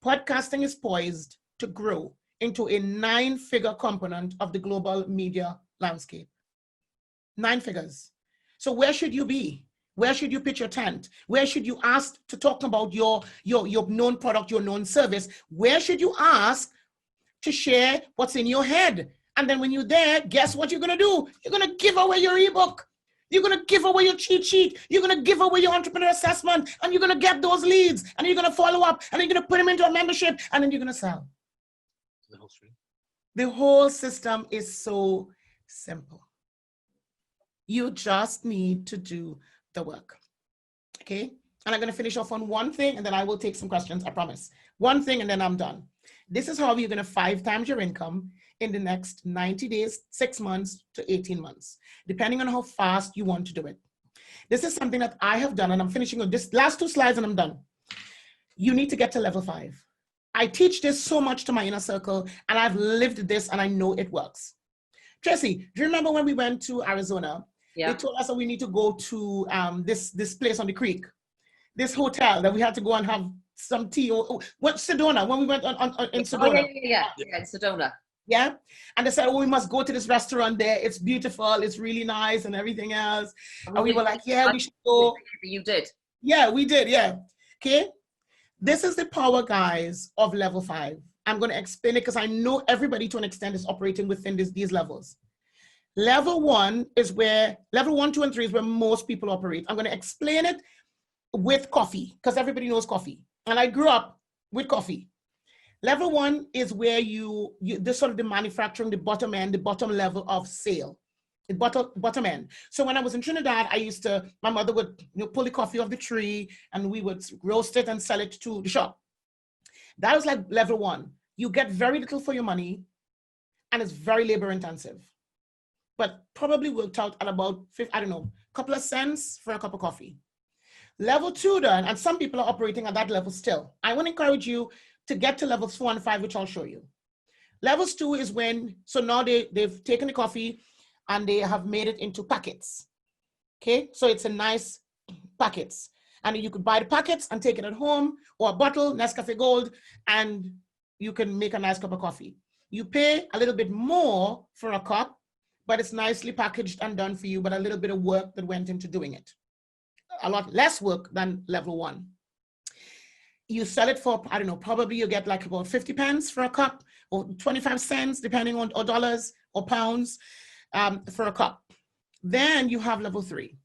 B: podcasting is poised to grow into a 9-figure component of the global media landscape. 9 figures. So where should you be? Where should you pitch your tent? Where should you ask to talk about your known product, your known service? Where should you ask to share what's in your head? And then when you're there, guess what you're going to do? You're going to give away your ebook. You're going to give away your cheat sheet. You're going to give away your entrepreneur assessment. And you're going to get those leads. And you're going to follow up. And you're going to put them into a membership. And then you're going to sell. The whole system is so simple. You just need to do the work, okay? And I'm gonna finish off on one thing and then I will take some questions, I promise. One thing and then I'm done. This is how you're gonna 5 times your income in the next 90 days, 6 months to 18 months, depending on how fast you want to do it. This is something that I have done and I'm finishing on this last 2 slides and I'm done. You need to get to level 5. I teach this so much to my inner circle and I've lived this and I know it works. Tracy, do you remember when we went to Arizona? Yeah. They told us that we need to go to this place on the creek, this hotel that we had to go and have some tea. What Sedona? When we went in Sedona.
A: Yeah, in Sedona.
B: Yeah. And they said, oh, we must go to this restaurant there. It's beautiful. It's really nice and everything else. And we were like, yeah, we should go.
A: You did.
B: Yeah, we did. Yeah. Okay. This is the power, guys, of level 5. I'm going to explain it because I know everybody to an extent is operating within these levels. Level 1 is where, level 1, 2, and 3 is where most people operate. I'm going to explain it with coffee because everybody knows coffee. And I grew up with coffee. Level 1 is where this sort of the manufacturing, the bottom end, the bottom level of sale, the bottom end. So when I was in Trinidad, my mother would pull the coffee off the tree and we would roast it and sell it to the shop. That was like level 1. You get very little for your money and it's very labor intensive, but probably worked out at about, I don't know, a couple of cents for a cup of coffee. Level 2 then, and some people are operating at that level still. I want to encourage you to get to levels 4 and 5, which I'll show you. Levels 2 is when, so now they've taken the coffee and they have made it into packets. Okay, so it's a nice packets. And you could buy the packets and take it at home, or a bottle, Nescafe Gold, and you can make a nice cup of coffee. You pay a little bit more for a cup, but it's nicely packaged and done for you, but a little bit of work that went into doing it. A lot less work than level 1. You sell it for, I don't know, probably you get like about 50 pence for a cup, or 25 cents, depending on, or dollars or pounds for a cup. Then you have level 3.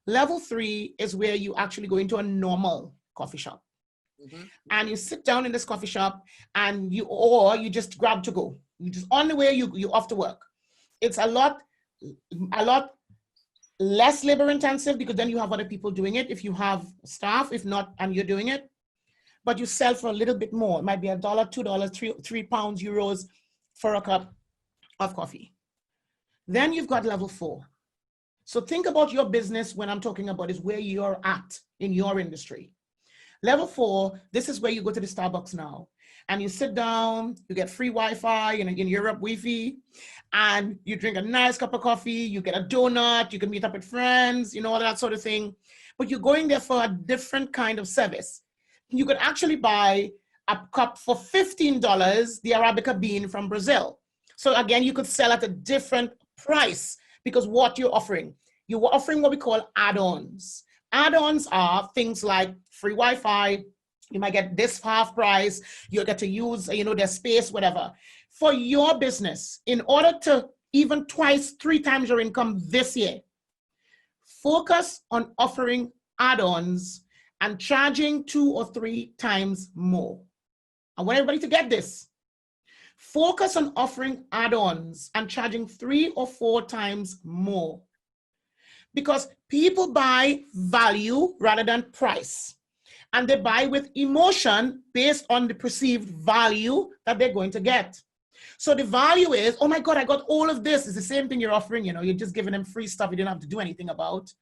B: Level 3 is where you actually go into a normal coffee shop. Mm-hmm. And you sit down in this coffee shop and you just grab to go. You just on the way, you off to work. It's a lot less labor intensive because then you have other people doing it. If you have staff, if not, and you're doing it, but you sell for a little bit more. It might be $1, $2, £3, euros for a cup of coffee. Then you've got level 4. So think about your business when I'm talking about is where you're at in your industry. Level 4, this is where you go to the Starbucks now and you sit down, you get free Wi-Fi, in Europe, Wi-Fi, and you drink a nice cup of coffee, you get a donut, you can meet up with friends, all that sort of thing. But you're going there for a different kind of service. You could actually buy a cup for $15, the Arabica bean from Brazil. So again, you could sell at a different price because what you're offering what we call add-ons. Add-ons are things like free Wi-Fi. You might get this half price. You'll get to use, their space, whatever. For your business, in order to even 2-3 times your income this year, focus on offering add-ons and charging 2 or 3 times more. I want everybody to get this. Focus on offering add-ons and charging 3 or 4 times more. Because people buy value rather than price. And they buy with emotion based on the perceived value that they're going to get. So the value is, oh my God, I got all of this. It's the same thing you're offering, you're just giving them free stuff you didn't have to do anything about.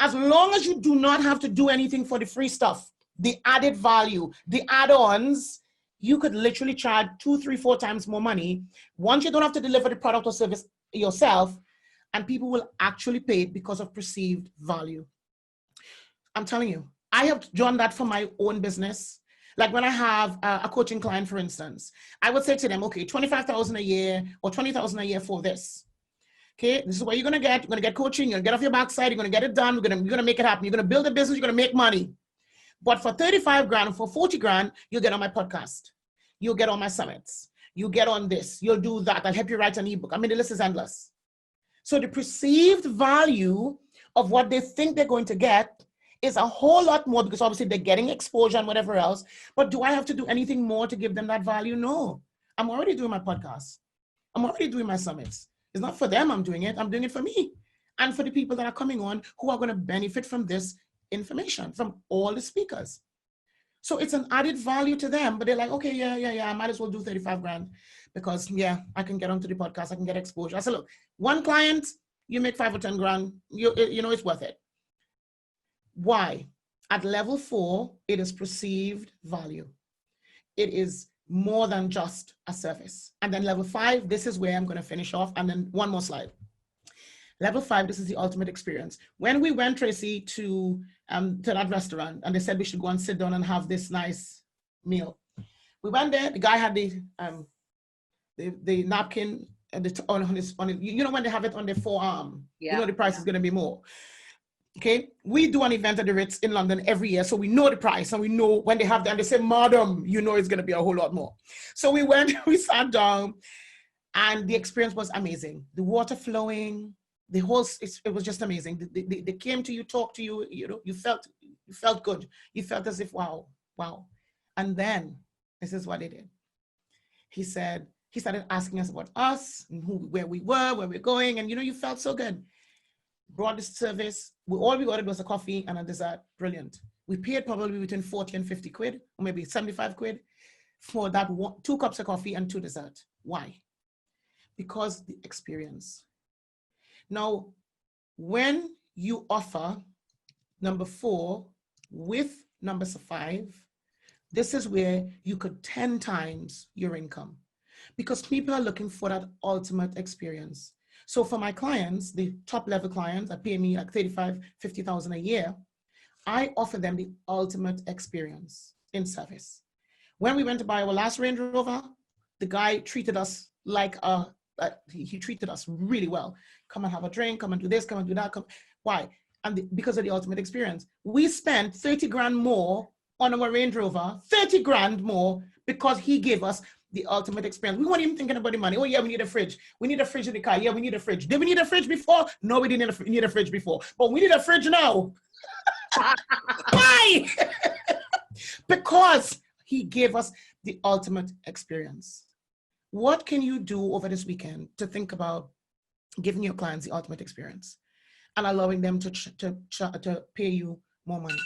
B: As long as you do not have to do anything for the free stuff, the added value, the add-ons, you could literally charge 2, 3, 4 times more money. Once you don't have to deliver the product or service yourself, and people will actually pay it because of perceived value. I'm telling you, I have done that for my own business. Like when I have a coaching client, for instance, I would say to them, okay, $25,000 a year or $20,000 a year for this. Okay, this is what you're gonna get. You're gonna get coaching. You're gonna get off your backside. You're gonna get it done. You're gonna make it happen. You're gonna build a business. You're gonna make money. But for 35 grand, for 40 grand, you'll get on my podcast. You'll get on my summits. You'll get on this. You'll do that. I'll help you write an ebook. I mean, the list is endless. So the perceived value of what they think they're going to get is a whole lot more because obviously they're getting exposure and whatever else. But do I have to do anything more to give them that value? No. I'm already doing my podcast. I'm already doing my summits. It's not for them I'm doing it. I'm doing it for me and for the people that are coming on who are going to benefit from this information, from all the speakers. So it's an added value to them, but they're like, okay, yeah, I might as well do 35 grand because I can get onto the podcast. I can get exposure. I said, look, one client, you make 5 or 10 grand, it's worth it. Why? At level 4, it is perceived value. It is more than just a service. And then level 5, this is where I'm going to finish off. And then one more slide. Level 5, this is the ultimate experience. When we went, Tracy, to that restaurant, and they said we should go and sit down and have this nice meal. We went there. The guy had the the napkin on his, you know, when they have it on their forearm, you know the price is going to be more. Okay, we do an event at the Ritz in London every year, so we know the price, and we know when they have that, and they say, madam, you know it's going to be a whole lot more. So we went, we sat down, and the experience was amazing. The water flowing, the whole, it was just amazing. They came to you, talked to you, you know, you felt good. You felt as if, wow. And then, this is what they did. He said, he started asking us about us, and where we were, where we're going, and you know, you felt so good. Brought this service. All we ordered was a coffee and a dessert. Brilliant. We paid probably between 40 and 50 quid, or maybe 75 quid for that 2 cups of coffee and 2 desserts. Why? Because the experience. Now, when you offer number 4 with number 5, this is where you could 10 times your income, because people are looking for that ultimate experience. So for my clients, the top level clients that pay me like 35, 50,000 a year, I offer them the ultimate experience in service. When we went to buy our last Range Rover, the guy treated us like he treated us really well. Come and have a drink, come and do this, come and do that. Why? And because of the ultimate experience. We spent 30 grand more on our Range Rover, 30 grand more, because he gave us the ultimate experience. We weren't even thinking about the money. Oh yeah, we need a fridge. We need a fridge in the car. Yeah, we need a fridge. Did we need a fridge before? No, we didn't need a fridge before. But we need a fridge now. Why? Because he gave us the ultimate experience. What can you do over this weekend to think about giving your clients the ultimate experience and allowing them to pay you more money?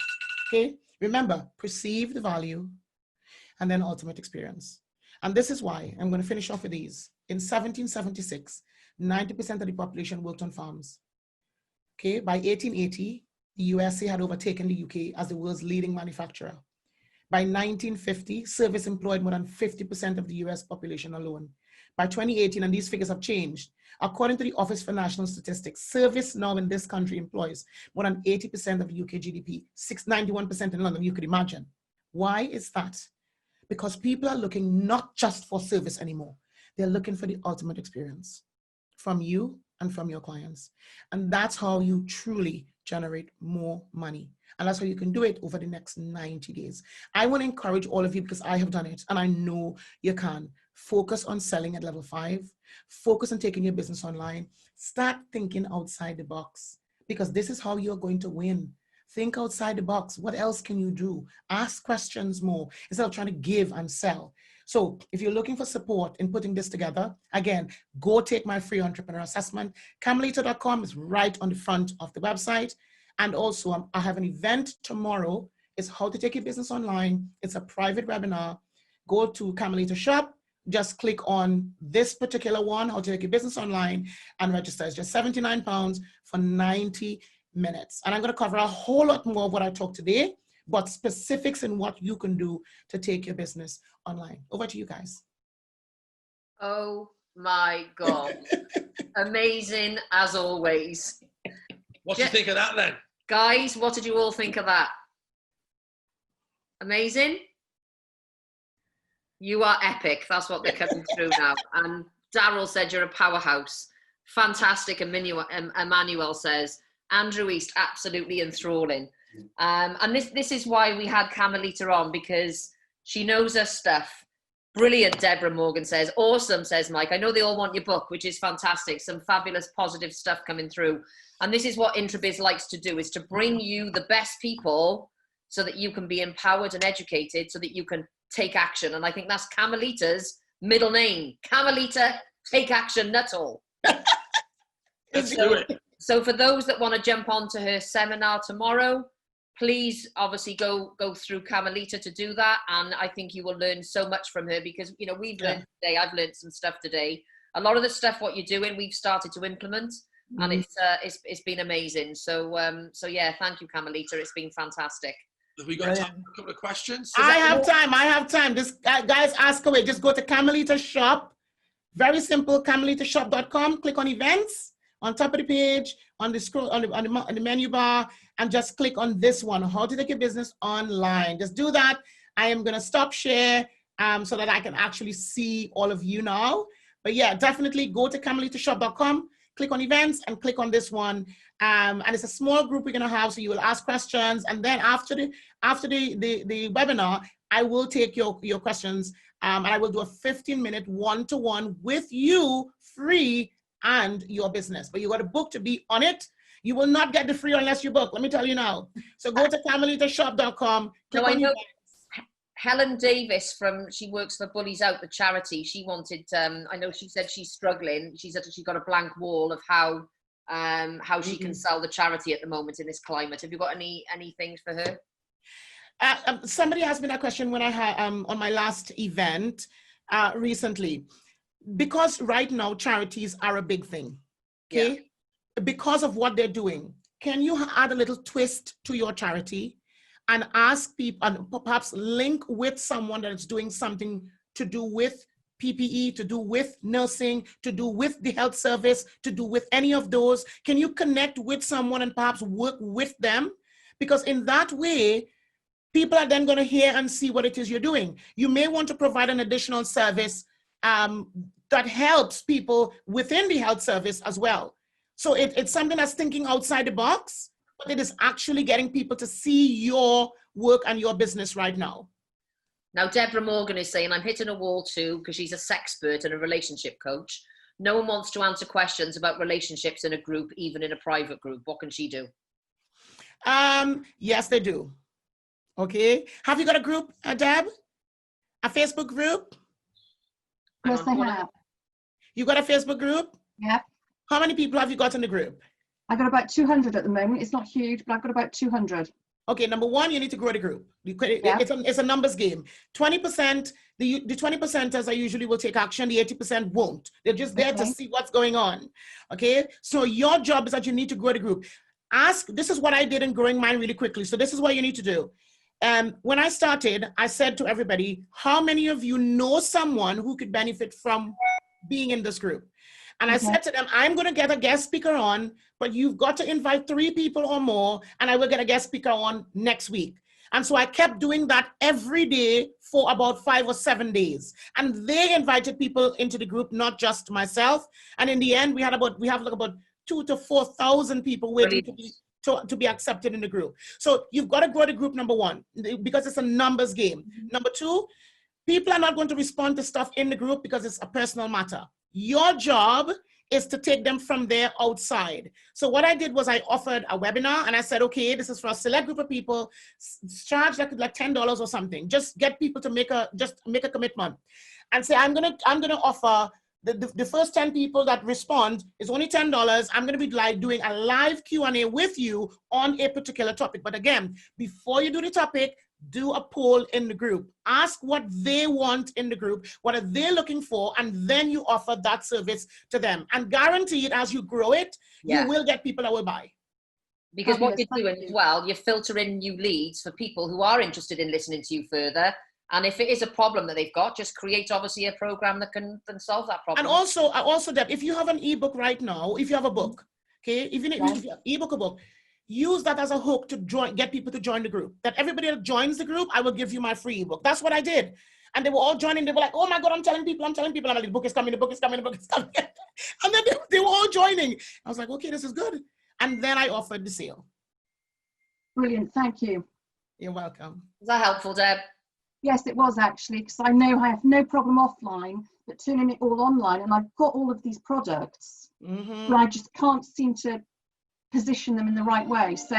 B: Okay? Remember, perceive the value and then ultimate experience. And this is why I'm going to finish off with these. In 1776, 90% of the population worked on farms. Okay, by 1880, the USA had overtaken the UK as the world's leading manufacturer. By 1950, service employed more than 50% of the US population alone. By 2018, and these figures have changed, according to the Office for National Statistics, service now in this country employs more than 80% of UK GDP, 91% in London, you could imagine. Why is that? Because people are looking not just for service anymore. They're looking for the ultimate experience from you and from your clients. And that's how you truly generate more money. And that's how you can do it over the next 90 days. I want to encourage all of you, because I have done it and I know you can. Focus on selling at level 5. Focus on taking your business online. Start thinking outside the box, because this is how you're going to win. Think outside the box. What else can you do? Ask questions more instead of trying to give and sell. So if you're looking for support in putting this together, again, go take my free entrepreneur assessment. Camilita.com is right on the front of the website. And also I have an event tomorrow. It's how to take your business online. It's a private webinar. Go to Camilita Shop. Just click on this particular one, how to take your business online, and register. It's just £79 for 90 minutes. And I'm going to cover a whole lot more of what I talked today, but specifics in what you can do to take your business online. Over to you guys.
A: Oh my God. Amazing as always.
C: What do you think of that then?
A: Guys, what did you all think of that? Amazing? You are epic. That's what they're coming through now. And Daryl said you're a powerhouse. Fantastic. Emmanuel says, Andrew East, absolutely enthralling. And this is why we had Camilita on, because she knows her stuff. Brilliant, Deborah Morgan says. Awesome, says Mike. I know they all want your book, which is fantastic. Some fabulous positive stuff coming through. And this is what Introbiz likes to do, is to bring you the best people so that you can be empowered and educated, so that you can take action. And I think that's Camilita's middle name. Camilita Take Action Nuttall.
C: Let's do it.
A: So for those that want to jump onto her seminar tomorrow, please obviously go through Camilita to do that. And I think you will learn so much from her, because, you know, we've learned today, I've learned some stuff today. A lot of the stuff, what you're doing, we've started to implement, and it's been amazing. So yeah, thank you, Camilita. It's been fantastic.
C: Have we got time for a couple of questions?
B: I have time. Just guys, ask away. Just go to Camilita Shop. Very simple, camilitashop.com. Click on events on top of the page, on the scroll, on the menu bar, and just click on this one, how to take your business online. Just do that. I am going to stop share so that I can actually see all of you now. But yeah, definitely go to camilitashop.com, click on events and click on this one. And it's a small group we're gonna have, so you will ask questions. And then after the webinar, I will take your questions and I will do a 15-minute one-to-one with you, free, and your business. But you got a book to be on it. You will not get the free unless you book. Let me tell you now. So go to camilitashop.com.
A: No, I know Helen Davis she works for Bullies Out, the charity. She wanted, I know she said she's struggling. She said she got a blank wall of how she can sell the charity at the moment in this climate. Have you got any things for her?
B: Somebody asked me that question when I had on my last event recently, because right now charities are a big thing. Okay. Yeah. Because of what they're doing, can you add a little twist to your charity and ask people, and perhaps link with someone that is doing something to do with PPE, to do with nursing, to do with the health service, to do with any of those? Can you connect with someone and perhaps work with them? Because in that way, people are then going to hear and see what it is you're doing. You may want to provide an additional service that helps people within the health service as well. So it's something that's thinking outside the box, but it is actually getting people to see your work and your business right now.
A: Now, Deborah Morgan is saying, I'm hitting a wall too, because she's a sexpert and a relationship coach. No one wants to answer questions about relationships in a group, even in a private group. What can she do?
B: Yes, they do. Okay. Have you got a group, Deb? A Facebook group?
D: Yes, I have.
B: You got a Facebook group?
D: Yeah.
B: How many people have you got in the group?
D: I got about 200 at the moment. It's not huge, but I've got about 200.
B: Okay, number one, you need to grow the group. It's a numbers game. 20%, the 20%ers usually will take action, the 80% won't. They're just there to see what's going on. Okay, so your job is that you need to grow the group. This is what I did in growing mine really quickly. So this is what you need to do. When I started, I said to everybody, how many of you know someone who could benefit from being in this group? And I said to them, I'm going to get a guest speaker on, but you've got to invite 3 people or more, and I will get a guest speaker on next week. And so I kept doing that every day for about 5 or 7 days. And they invited people into the group, not just myself. And in the end, we have like about 2,000 to 4,000 people waiting to be accepted in the group. So you've got to grow the group, number one, because it's a numbers game. Number two, people are not going to respond to stuff in the group because it's a personal matter. Your job is to take them from there outside. So what I did was I offered a webinar and I said, okay, this is for a select group of people, charge like $10 or something. Just get people to make a commitment and say, I'm gonna offer the first 10 people that respond is only $10. I'm going to be doing a live Q&A with you on a particular topic. But again, before you do the topic, do a poll in the group. Ask what they want in the group. What are they looking for? And then you offer that service to them. And guaranteed, as you grow it, you will get people that will buy.
A: Because what you're doing as well, you're filtering new leads for people who are interested in listening to you further. And if it is a problem that they've got, just create obviously a program that can solve that problem.
B: And also, Deb, if you have an ebook right now, if you have a book, okay, even if you have an ebook or book, use that as a hook to get people to join the group. That everybody that joins the group, I will give you my free ebook. That's what I did. And they were all joining. They were like, oh my God, I'm telling people. I'm like, the book is coming, the book is coming, the book is coming. And then they were all joining. I was like, okay, this is good. And then I offered the sale.
D: Brilliant, thank you.
B: You're welcome.
A: Is that helpful, Deb?
D: Yes, it was actually, because I know I have no problem offline, but turning it all online, and I've got all of these products, but I just can't seem to position them in the right way. So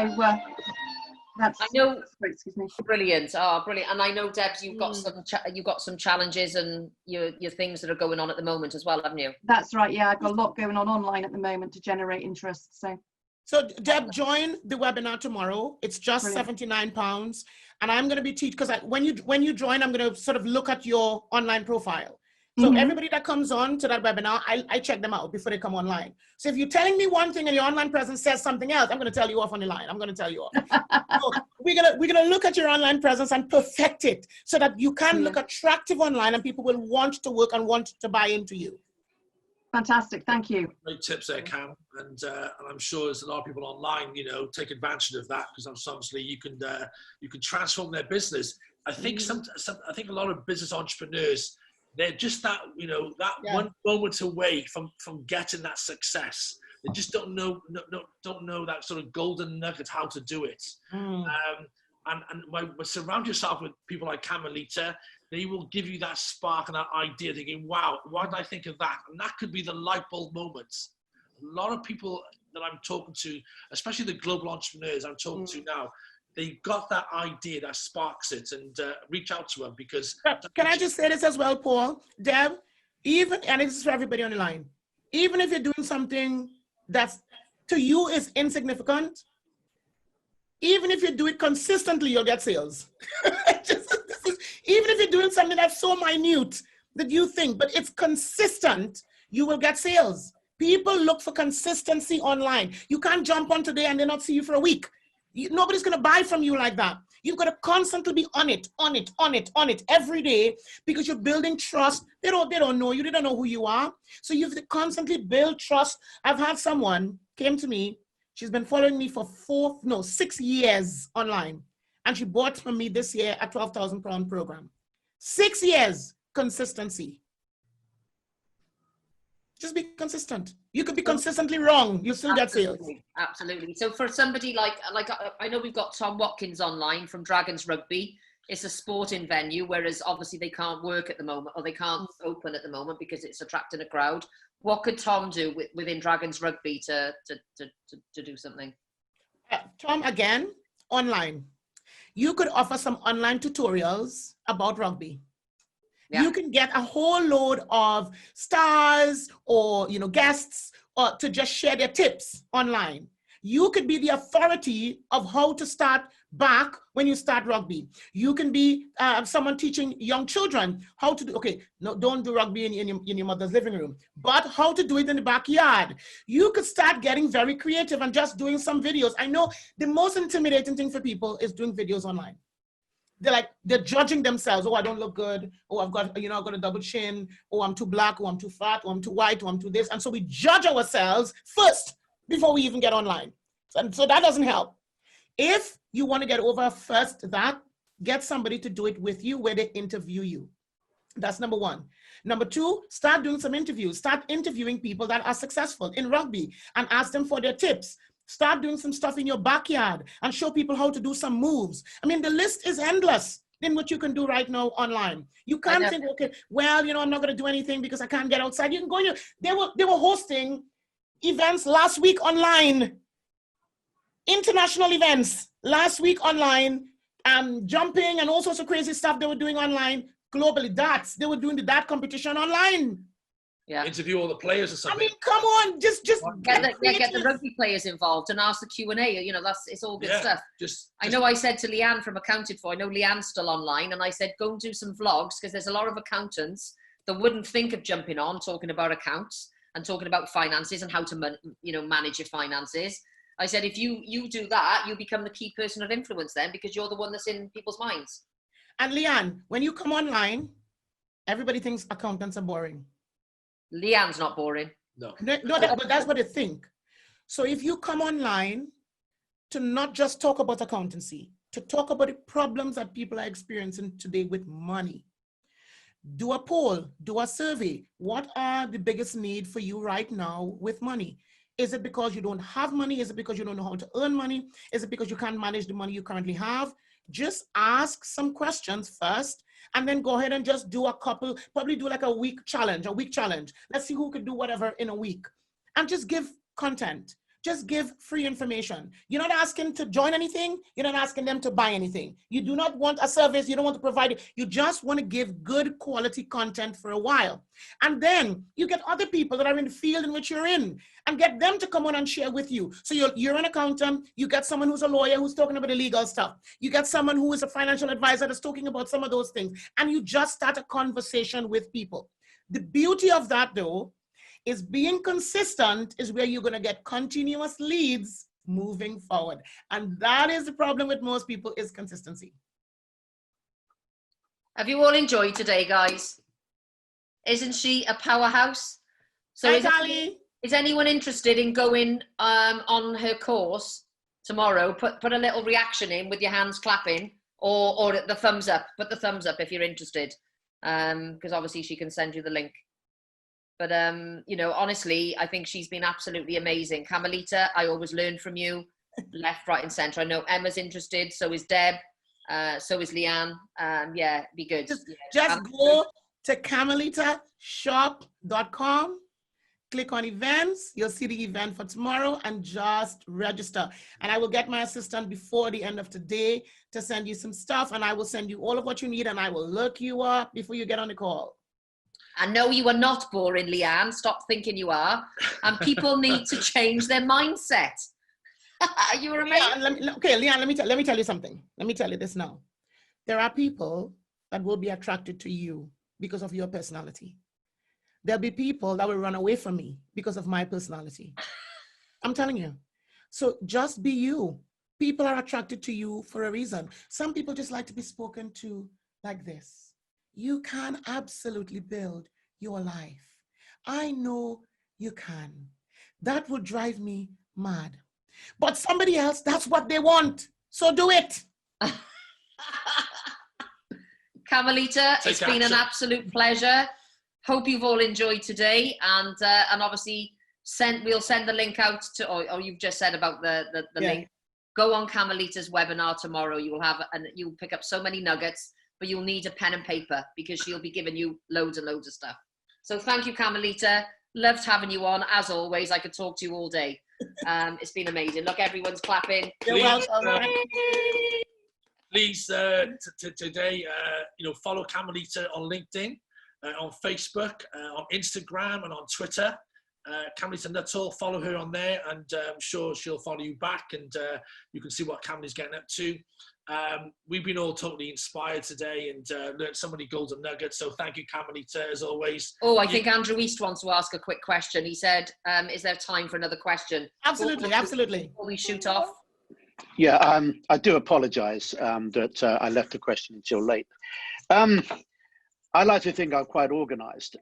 D: that's,
A: I know,
D: excuse me.
A: Brilliant. Oh, brilliant. And I know, Debs, you've got some challenges and your things that are going on at the moment as well, haven't you?
D: That's right. Yeah, I've got a lot going on online at the moment to generate interest.
B: So Deb, join the webinar tomorrow. It's just £79. And I'm going to be teaching, because when you join, I'm going to sort of look at your online profile. So everybody that comes on to that webinar, I check them out before they come online. So if you're telling me one thing and your online presence says something else, I'm going to tell you off on the line. I'm going to tell you off. So we're gonna look at your online presence and perfect it so that you can look attractive online and people will want to work and want to buy into you.
D: Fantastic, thank you.
C: Great tips there, Cam, and I'm sure there's a lot of people online, take advantage of that, because obviously you can transform their business. I think I think a lot of business entrepreneurs They're just that, you know, that one moment away from getting that success. They just don't know that sort of golden nugget how to do it. And surround yourself with people like Camilita. They will give you that spark and that idea, thinking, wow, why did I think of that? And that could be the light bulb moments. A lot of people that I'm talking to, especially the global entrepreneurs I'm talking to now, they've got that idea that sparks it, and reach out to them because...
B: Can I just say this as well, Paul? Deb, even, and this is for everybody on the line, even if you're doing something that's to you is insignificant, even if you do it consistently, you'll get sales. Even if you're doing something that's so minute that you think, but it's consistent, you will get sales. People look for consistency online. You can't jump on today and they not see you for a week. Nobody's going to buy from you like that. You've got to constantly be on it every day, because you're building trust. They don't know you. They don't know who you are. So you have to constantly build trust. I've had someone came to me. She's been following me for 6 years online. And she bought from me this year a £12,000 program. 6 years, consistency. Just be consistent. You could be consistently wrong. You still get sales.
A: Absolutely. So for somebody like I know we've got Tom Watkins online from Dragons Rugby. It's a sporting venue, whereas obviously they can't work at the moment, or they can't open at the moment because it's attracting a crowd. What could Tom do within Dragons Rugby to do something?
B: Tom, again, online. You could offer some online tutorials about rugby. Yeah. You can get a whole load of stars or guests or to just share their tips online. You could be the authority of how to start back when you start rugby. You can be someone teaching young children how to do, okay, no, don't do rugby in your mother's living room, but how to do it in the backyard. You could start getting very creative and just doing some videos. I know the most intimidating thing for people is doing videos online. They're judging themselves. Oh, I don't look good. Oh, I've got a double chin. Oh, I'm too black. Oh, I'm too fat. Oh, I'm too white. Oh, I'm too this. And so we judge ourselves first before we even get online. And so that doesn't help. If you want to get over first that, get somebody to do it with you where they interview you. That's number one. Number two, start doing some interviews. Start interviewing people that are successful in rugby and ask them for their tips. Start doing some stuff in your backyard and show people how to do some moves. I mean, the list is endless in what you can do right now online. You can't think, okay, well, I'm not going to do anything because I can't get outside. You can go, they were hosting events last week online, international events last week online, jumping and all sorts of crazy stuff they were doing online globally. They were doing the dart competition online.
A: Yeah.
C: Interview all the players or something.
B: I mean, come on, just get
A: the rugby players involved and ask the Q&A. It's all good stuff. I know I said to Leanne from Accounted For, I know Leanne's still online, and I said, go and do some vlogs, because there's a lot of accountants that wouldn't think of jumping on talking about accounts and talking about finances and how to manage your finances. I said, if you do that, you become the key person of influence then, because you're the one that's in people's minds.
B: And Leanne, when you come online, everybody thinks accountants are boring.
A: Leanne's not boring.
C: No,
B: but that's what they think. So if you come online to not just talk about accountancy, to talk about the problems that people are experiencing today with money, do a poll, do a survey. What are the biggest need for you right now with money? Is it because you don't have money? Is it because you don't know how to earn money? Is it because you can't manage the money you currently have? Just ask some questions first, and then go ahead and just do a couple, probably do like a week challenge. Let's see who could do whatever in a week. And just give content. Just give free information. You're not asking to join anything. You're not asking them to buy anything. You do not want a service. You don't want to provide it. You just want to give good quality content for a while. And then you get other people that are in the field in which you're in and get them to come on and share with you. So you're an accountant. You get someone who's a lawyer who's talking about the legal stuff. You get someone who is a financial advisor that's talking about some of those things. And you just start a conversation with people. The beauty of that, though, is being consistent is where you're going to get continuous leads moving forward. And that is the problem with most people, is consistency.
A: Have you all enjoyed today, guys? Isn't she a powerhouse? So is anyone interested in going on her course tomorrow? Put a little reaction in with your hands clapping, or the thumbs up. Put the thumbs up if you're interested. because obviously she can send you the link. But, you know, honestly, I think she's been absolutely amazing. Camilita, I always learn from you, left, right, and center. I know Emma's interested, so is Deb, so is Leanne. Yeah, be good.
B: Just go to camilitashop.com, click on events, you'll see the event for tomorrow, and just register. And I will get my assistant before the end of today to send you some stuff, and I will send you all of what you need, and I will look you up before you get on the call.
A: And no, you are not boring, Leanne. Stop thinking you are. And people need to change their mindset. You were amazing.
B: Leanne, let me tell you something. Let me tell you this now. There are people that will be attracted to you because of your personality. There'll be people that will run away from me because of my personality. I'm telling you. So just be you. People are attracted to you for a reason. Some people just like to be spoken to like this. You can absolutely build your life. I know you can. That would drive me mad. But somebody else, that's what they want. So do it.
A: Carmelita, it's been an absolute pleasure. Hope you've all enjoyed today. And obviously, we'll send the link out to, or you've just said about the link. Go on Carmelita's webinar tomorrow. You will have, and you'll pick up so many nuggets, but you'll need a pen and paper because she'll be giving you loads and loads of stuff. So thank you, Carmelita. Loved having you on. As always, I could talk to you all day. It's been amazing. Look, everyone's clapping.
B: You're welcome.
C: Please, today, follow Camilita on LinkedIn, on Facebook, on Instagram, and on Twitter. Camilita Nuttall, follow her on there, and I'm sure she'll follow you back, and you can see what Camilita's getting up to. We've been all totally inspired today and learned so many golden nuggets. So thank you, Camilita, as always.
A: Oh, I think Andrew East wants to ask a quick question. He said, is there time for another question?
B: Absolutely, absolutely.
A: Before we shoot off.
E: Yeah, I do apologize that I left the question until late. I like to think I'm quite organized,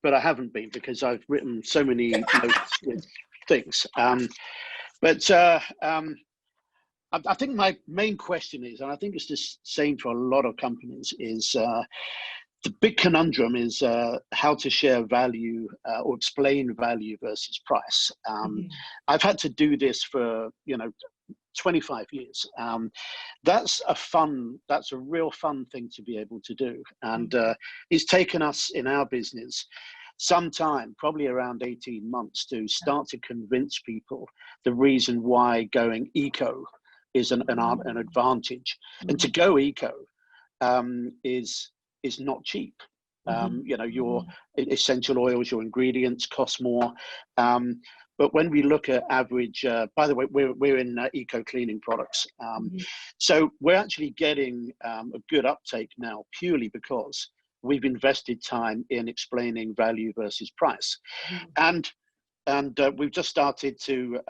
E: but I haven't been because I've written so many notes with things. I think my main question is, and I think it's the same for a lot of companies, is the big conundrum is how to share value or explain value versus price. I've had to do this for 25 years. That's a real fun thing to be able to do, and it's taken us in our business some time, probably around 18 months, to start to convince people the reason why going eco is an advantage. And to go eco is not cheap. Your essential oils, your ingredients cost more. But when we look at average, by the way, we're in eco cleaning products. So we're actually getting a good uptake now purely because we've invested time in explaining value versus price. And we've just started to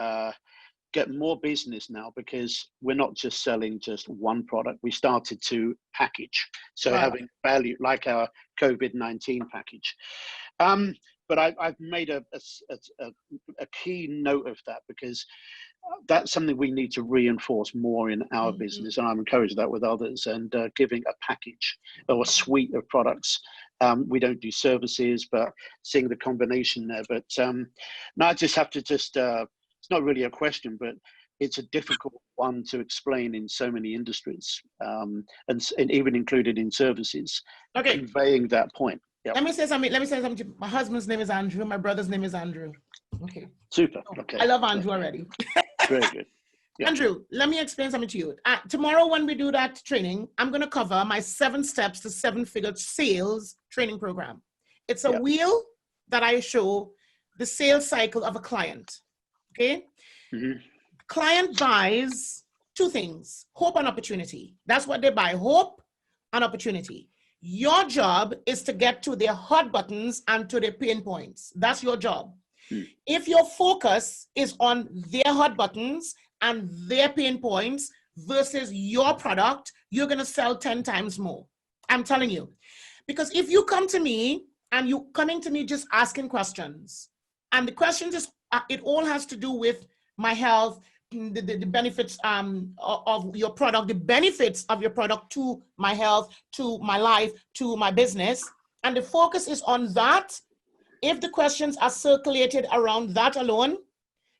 E: get more business now because we're not just selling just one product. We started to package, so having value, like our COVID-19 package. But I've made a key note of that because that's something we need to reinforce more in our business, and I'm encouraging that with others, and giving a package or a suite of products. We don't do services, but seeing the combination there. But now I just have to it's not really a question, but it's a difficult one to explain in so many industries, and even included in services, conveying that point. Yep.
B: Let me say something. My husband's name is Andrew. My brother's name is Andrew. Okay.
E: Super. Okay.
B: I love Andrew already.
E: Very good. Yeah.
B: Andrew, let me explain something to you. Tomorrow when we do that training, I'm going to cover my 7 steps to 7-figure sales training program. It's a wheel that I show the sales cycle of a client. Okay. Client buys 2 things: hope and opportunity. That's what they buy: hope and opportunity. Your job is to get to their hot buttons and to their pain points. That's your job. If your focus is on their hot buttons and their pain points versus your product, you're going to sell 10 times more. I'm telling you. Because if you come to me and you're coming to me just asking questions, and the questions is, it all has to do with my health, the benefits of your product, the benefits of your product to my health, to my life, to my business. And the focus is on that. If the questions are circulated around that alone,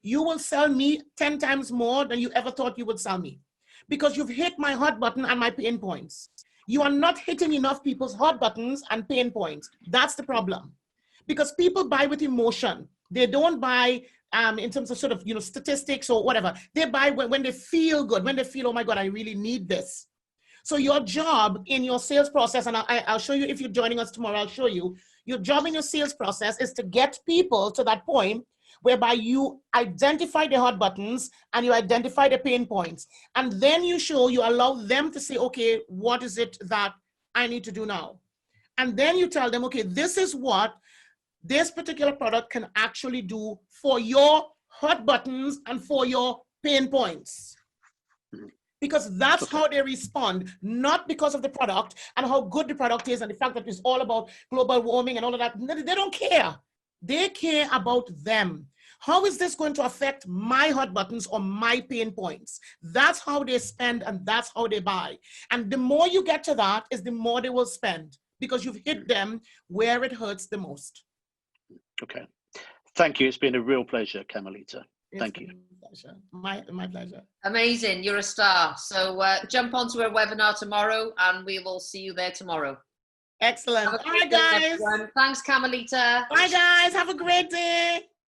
B: you will sell me 10 times more than you ever thought you would sell me, because you've hit my hot button and my pain points. You are not hitting enough people's hot buttons and pain points. That's the problem. Because people buy with emotion. They don't buy in terms of sort of, statistics or whatever. They buy when they feel good, when they feel, oh my God, I really need this. So your job in your sales process, and I'll show you if you're joining us tomorrow, I'll show you, your job in your sales process is to get people to that point whereby you identify the hot buttons and you identify the pain points. And then you allow them to say, okay, what is it that I need to do now? And then you tell them, okay, this is what this particular product can actually do for your hot buttons and for your pain points. Because that's how they respond, not because of the product and how good the product is and the fact that it's all about global warming and all of that. They don't care. They care about them. How is this going to affect my hot buttons or my pain points? That's how they spend and that's how they buy. And the more you get to that is the more they will spend, because you've hit them where it hurts the most.
E: Okay. Thank you. It's been a real pleasure, Camilita. Thank you.
B: Pleasure. My pleasure.
A: Amazing. You're a star. So jump onto our webinar tomorrow and we will see you there tomorrow.
B: Excellent. All right, guys.
A: Thanks, Camilita.
B: Bye, guys. Have a great day.